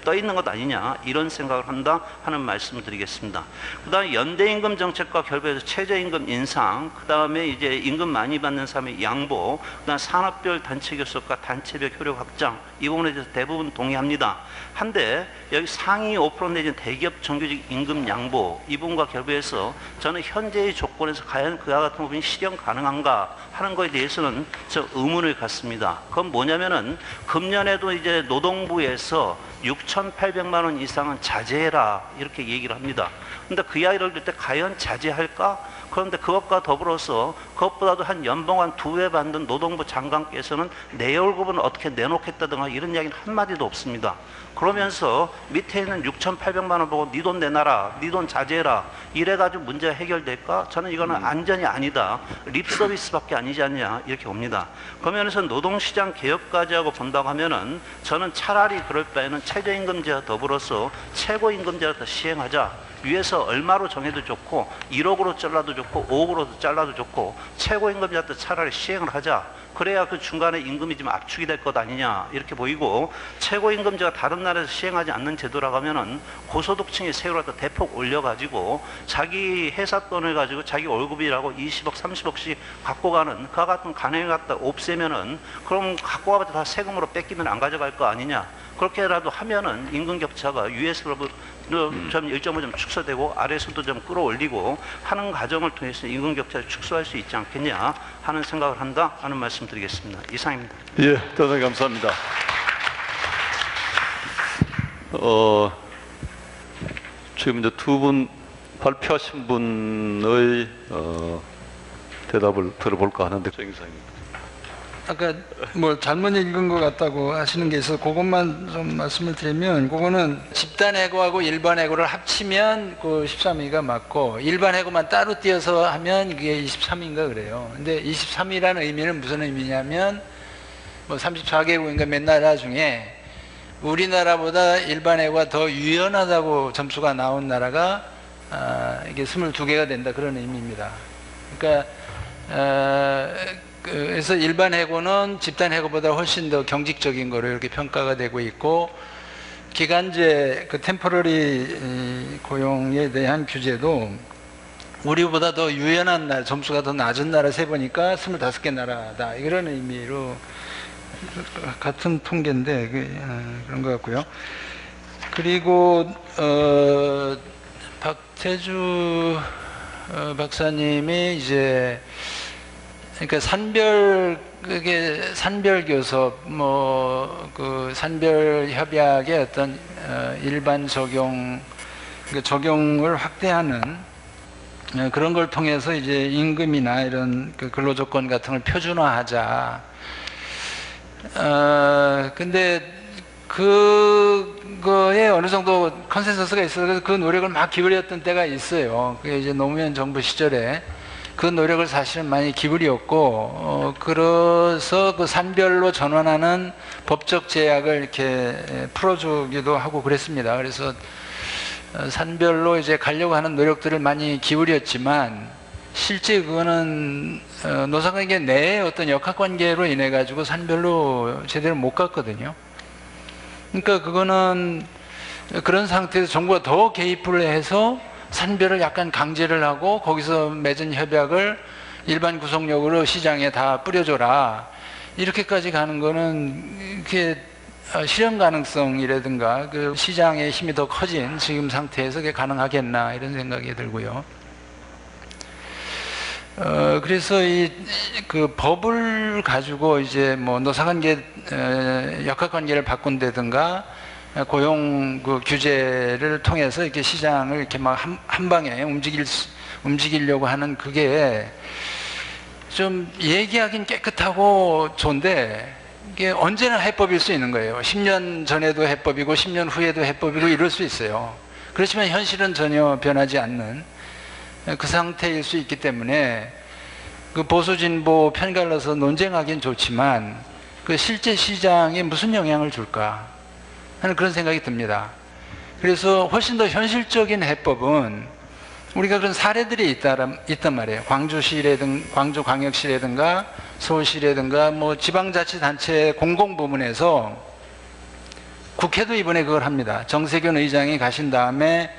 떠 있는 것 아니냐 이런 생각을 한다 하는 말씀을 드리겠습니다. 그 다음에 연대임금 정책과 결부해서 최저임금 인상, 그 다음에 이제 임금 많이 받는 사람의 양보, 그 다음 산업별 단체 교섭과 단체별 효력 확장, 이 부분에 대해서 대부분 동의합니다. 한데 여기 상위 5% 내지는 대기업 정규직 임금 양보 이 부분과 결부해서 저는 현재의 조건에서 과연 그와 같은 부분이 실현 가능한가 하는 것에 대해서는 저 의문을 갖습니다. 그건 뭐냐면은 금년에도 이제 노동부에서 6,800만 원 이상은 자제해라 이렇게 얘기를 합니다. 근데 그 이야기를 들 때 과연 자제할까? 그런데 그것과 더불어서 그것보다도 한 연봉 한 2배 받는 노동부 장관께서는 내 월급은 어떻게 내놓겠다든가 이런 이야기는 한마디도 없습니다. 그러면서 밑에 있는 6,800만 원 보고 네 돈 내놔라, 네 돈 자제해라 이래가지고 문제가 해결될까? 저는 이거는 안전이 아니다, 립 서비스밖에 아니지 않냐 이렇게 봅니다. 그러면서 노동시장 개혁까지 하고 본다고 하면은 저는 차라리 그럴 바에는 최저임금제와 더불어서 최고임금제를 더 시행하자. 위에서 얼마로 정해도 좋고 1억으로 잘라도 좋고 5억으로 잘라도 좋고 최고임금제도 차라리 시행을 하자. 그래야 그 중간에 임금이 좀 압축이 될 것 아니냐 이렇게 보이고, 최고임금제가 다른 나라에서 시행하지 않는 제도라고 하면은 고소득층의 세율을 대폭 올려가지고 자기 회사 돈을 가지고 자기 월급이라고 20억 30억씩 갖고 가는 그와 같은 간행을 갖다 없애면은 그럼 갖고 가서 다 세금으로 뺏기면 안 가져갈 거 아니냐. 그렇게라도 하면은 임금 격차가 위에서부터 좀 일정으로 좀 축소되고 아래에서도 좀 끌어올리고 하는 과정을 통해서 임금 격차를 축소할 수 있지 않겠냐 하는 생각을 한다 하는 말씀 드리겠습니다. 이상입니다. 예, 대단히 감사합니다. 지금 이제 두 분 발표하신 분의 대답을 들어볼까 하는데, 정의사입니다. 아까 뭐 잘못 읽은 것 같다고 하시는 게 있어서 그것만 좀 말씀을 드리면, 그거는 집단 해고하고 일반 해고를 합치면 그 13위가 맞고 일반 해고만 따로 띄어서 하면 이게 23위인가 그래요. 근데 23위라는 의미는 무슨 의미냐면 뭐 34개국인가 몇 나라 중에 우리나라보다 일반 해고가 더 유연하다고 점수가 나온 나라가 이게 22개가 된다 그런 의미입니다. 그러니까 그래서 일반 해고는 집단 해고보다 훨씬 더 경직적인 거로 이렇게 평가가 되고 있고, 기간제 그 템포러리 고용에 대한 규제도 우리보다 더 유연한 나라, 점수가 더 낮은 나라 세 보니까 25개 나라다 이런 의미로 같은 통계인데 그런 것 같고요. 그리고 박태주 박사님이 이제 그러니까 산별 교섭, 그 산별 협약의 어떤 일반 적용, 그러니까 적용을 확대하는 그런 걸 통해서 이제 임금이나 이런 그 근로조건 같은 걸 표준화하자. 근데 그거에 어느 정도 컨센서스가 있어서 그 노력을 막 기울였던 때가 있어요. 그게 이제 노무현 정부 시절에 그 노력을 사실은 많이 기울였고, 그래서 그 산별로 전환하는 법적 제약을 이렇게 풀어주기도 하고 그랬습니다. 그래서 산별로 이제 가려고 하는 노력들을 많이 기울였지만, 실제 그거는 노사관계 내의 어떤 역학관계로 인해 가지고 산별로 제대로 못 갔거든요. 그러니까 그거는 그런 상태에서 정부가 더 개입을 해서 산별을 약간 강제를 하고 거기서 맺은 협약을 일반 구속력으로 시장에 다 뿌려줘라, 이렇게까지 가는 거는 이렇게 실현 가능성이라든가 그 시장의 힘이 더 커진 지금 상태에서 그게 가능하겠나, 이런 생각이 들고요. 그래서 그 법을 가지고 이제 뭐 노사관계 역학관계를 바꾼다든가 고용 그 규제를 통해서 이렇게 시장을 이렇게 막 한 방에 움직이려고 하는, 그게 좀 얘기하긴 깨끗하고 좋은데 이게 언제나 해법일 수 있는 거예요. 10년 전에도 해법이고 10년 후에도 해법이고 이럴 수 있어요. 그렇지만 현실은 전혀 변하지 않는 그 상태일 수 있기 때문에 그 보수 진보 편갈라서 논쟁하기는 좋지만 그 실제 시장에 무슨 영향을 줄까 하는 그런 생각이 듭니다. 그래서 훨씬 더 현실적인 해법은 우리가 그런 사례들이 있단 말이에요. 광주광역시라든가 서울시라든가 뭐 지방자치단체 공공부문에서, 국회도 이번에 그걸 합니다. 정세균 의장이 가신 다음에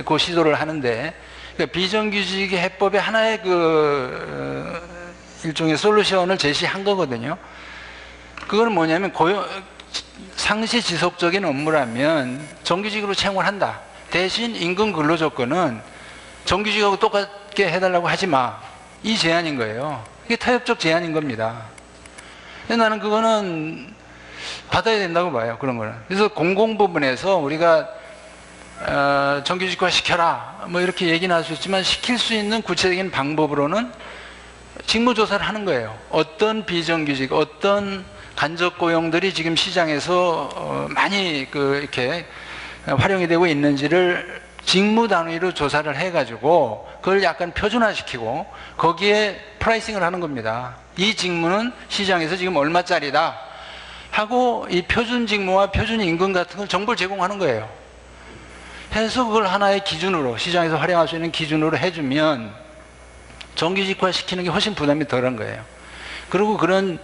그 시도를 하는데, 그러니까 비정규직의 해법의 하나의 그 일종의 솔루션을 제시한 거거든요. 그거는 뭐냐면 상시 지속적인 업무라면 정규직으로 채용을 한다. 대신 임금 근로조건은 정규직하고 똑같게 해달라고 하지 마. 이 제안인 거예요. 이게 타협적 제안인 겁니다. 근데 나는 그거는 받아야 된다고 봐요. 그런 거는. 그래서 공공부문에서 우리가 정규직화 시켜라 뭐 이렇게 얘기는 할 수 있지만, 시킬 수 있는 구체적인 방법으로는 직무조사를 하는 거예요. 어떤 비정규직, 어떤 간접 고용들이 지금 시장에서 많이 이렇게 활용이 되고 있는지를 직무 단위로 조사를 해가지고 그걸 약간 표준화시키고 거기에 프라이싱을 하는 겁니다. 이 직무는 시장에서 지금 얼마짜리다 하고 이 표준 직무와 표준 임금 같은 걸 정보를 제공하는 거예요. 해서 그걸 하나의 기준으로, 시장에서 활용할 수 있는 기준으로 해주면 정규직화 시키는 게 훨씬 부담이 덜한 거예요. 그리고 그런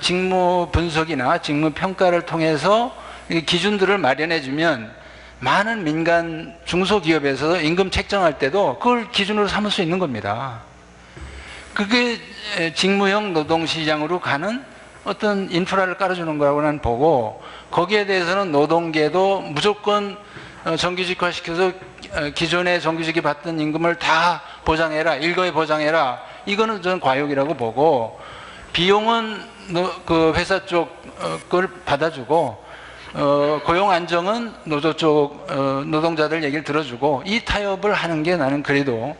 직무 분석이나 직무 평가를 통해서 기준들을 마련해주면 많은 민간 중소기업에서 임금 책정할 때도 그걸 기준으로 삼을 수 있는 겁니다. 그게 직무형 노동시장으로 가는 어떤 인프라를 깔아주는 거라고 나는 보고, 거기에 대해서는 노동계도 무조건 정규직화 시켜서 기존의 정규직이 받던 임금을 다 보장해라, 일거에 보장해라, 이거는 저는 과욕이라고 보고, 비용은 그 회사 쪽 걸 받아주고 고용 안정은 노조 쪽 노동자들 얘기를 들어주고, 이 타협을 하는 게 나는 그래도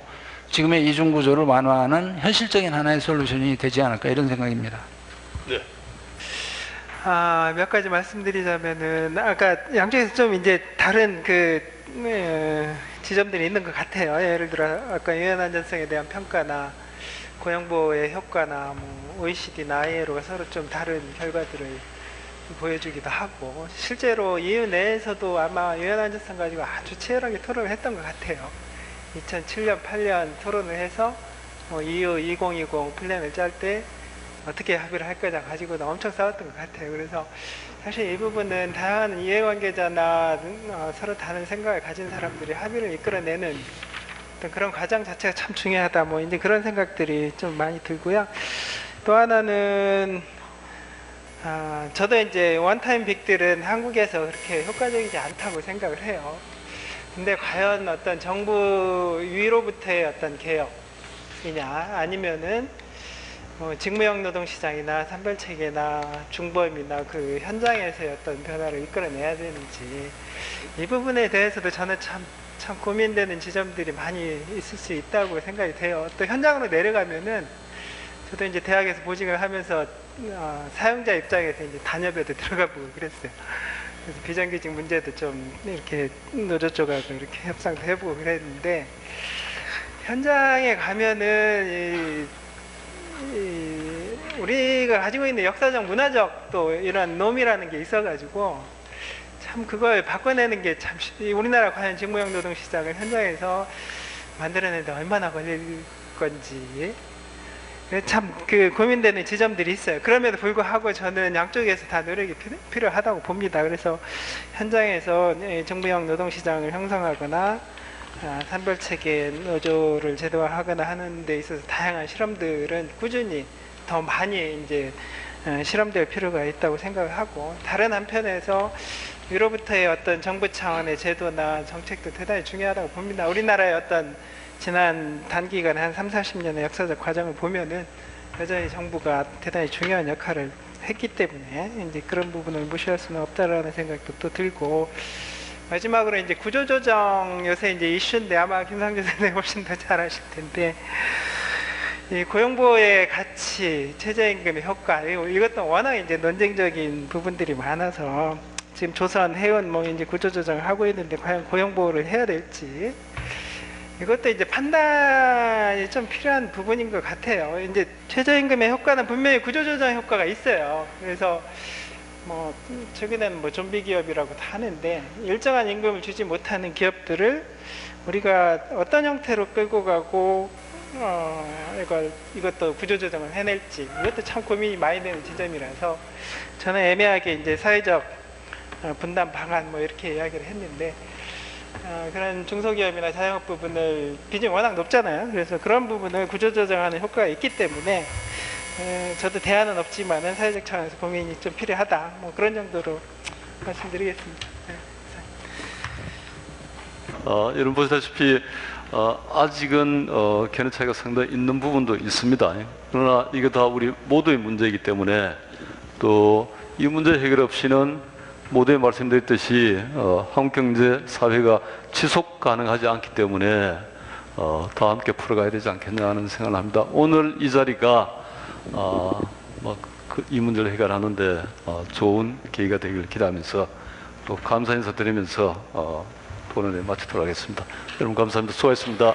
지금의 이중 구조를 완화하는 현실적인 하나의 솔루션이 되지 않을까, 이런 생각입니다. 네. 몇 가지 말씀드리자면은, 아까 양쪽에서 좀 이제 다른 지점들이 있는 것 같아요. 예를 들어 아까 유연 안전성에 대한 평가나 고용보호의 효과나 뭐 OECD나 ILO가 서로 좀 다른 결과들을 보여주기도 하고, 실제로 EU 내에서도 아마 유연 안전성 가지고 아주 치열하게 토론을 했던 것 같아요. 2007년, 8년 토론을 해서 EU 2020 플랜을 짤 때 어떻게 합의를 할 거냐 가지고도 엄청 싸웠던 것 같아요. 그래서 사실 이 부분은 다양한 이해관계자나 서로 다른 생각을 가진 사람들이 합의를 이끌어내는 어떤 그런 과정 자체가 참 중요하다, 뭐 이제 그런 생각들이 좀 많이 들고요. 또 하나는 저도 이제 원타임 빅딜은 한국에서 그렇게 효과적이지 않다고 생각을 해요. 근데 과연 어떤 정부 위로부터의 어떤 개혁이냐, 아니면은 직무형 노동시장이나 산별체계나 중범이나 그 현장에서의 어떤 변화를 이끌어내야 되는지, 이 부분에 대해서도 저는 참 고민되는 지점들이 많이 있을 수 있다고 생각이 돼요. 또 현장으로 내려가면은 저도 이제 대학에서 보직을 하면서 사용자 입장에서 이제 단협에도 들어가 보고 그랬어요. 그래서 비정규직 문제도 좀 이렇게 노조 쪽하고 이렇게 협상도 해보고 그랬는데, 현장에 가면은 우리가 가지고 있는 역사적 문화적 또 이런 놈이라는 게 있어가지고 참 그걸 바꿔내는 게 참 우리나라 과연 직무형 노동 시장을 현장에서 만들어내는데 얼마나 걸릴 건지 참 그 고민되는 지점들이 있어요. 그럼에도 불구하고 저는 양쪽에서 다 노력이 필요하다고 봅니다. 그래서 현장에서 직무형 노동 시장을 형성하거나 산별체계 노조를 제도화하거나 하는 데 있어서 다양한 실험들은 꾸준히 더 많이 이제 실험될 필요가 있다고 생각을 하고, 다른 한편에서 위로부터의 어떤 정부 차원의 제도나 정책도 대단히 중요하다고 봅니다. 우리나라의 어떤 지난 단기간 한 3, 40년의 역사적 과정을 보면은 여전히 정부가 대단히 중요한 역할을 했기 때문에 이제 그런 부분을 무시할 수는 없다라는 생각도 또 들고, 마지막으로 이제 구조조정 요새 이제 이슈인데 아마 김상조 선생님 훨씬 더 잘 아실 텐데, 이 고용보호의 가치, 최저임금의 효과, 이것도 워낙 이제 논쟁적인 부분들이 많아서 지금 조선, 해운 뭐 이제 구조조정을 하고 있는데 과연 고용보호를 해야 될지, 이것도 이제 판단이 좀 필요한 부분인 것 같아요. 이제 최저임금의 효과는 분명히 구조조정 효과가 있어요. 그래서 뭐 최근에는 뭐 좀비 기업이라고 다 하는데, 일정한 임금을 주지 못하는 기업들을 우리가 어떤 형태로 끌고 가고 이것도 구조조정을 해낼지, 이것도 참 고민이 많이 되는 지점이라서 저는 애매하게 이제 사회적 분담 방안 뭐 이렇게 이야기를 했는데, 그런 중소기업이나 자영업 부분을 비중이 워낙 높잖아요. 그래서 그런 부분을 구조조정하는 효과가 있기 때문에 저도 대안은 없지만은 사회적 차원에서 고민이 좀 필요하다, 뭐 그런 정도로 말씀드리겠습니다. 여러분 보시다시피 아직은 견해 차이가 상당히 있는 부분도 있습니다. 그러나 이게 다 우리 모두의 문제이기 때문에, 또 이 문제 해결 없이는 모두에 말씀드렸듯이 한국 경제 사회가 지속 가능하지 않기 때문에 다 함께 풀어가야 되지 않겠냐 하는 생각을 합니다. 오늘 이 자리가 이 문제를 해결하는데 좋은 계기가 되기를 기대하면서 또 감사 인사 드리면서 토론에 마치도록 하겠습니다. 여러분 감사합니다. 수고하셨습니다.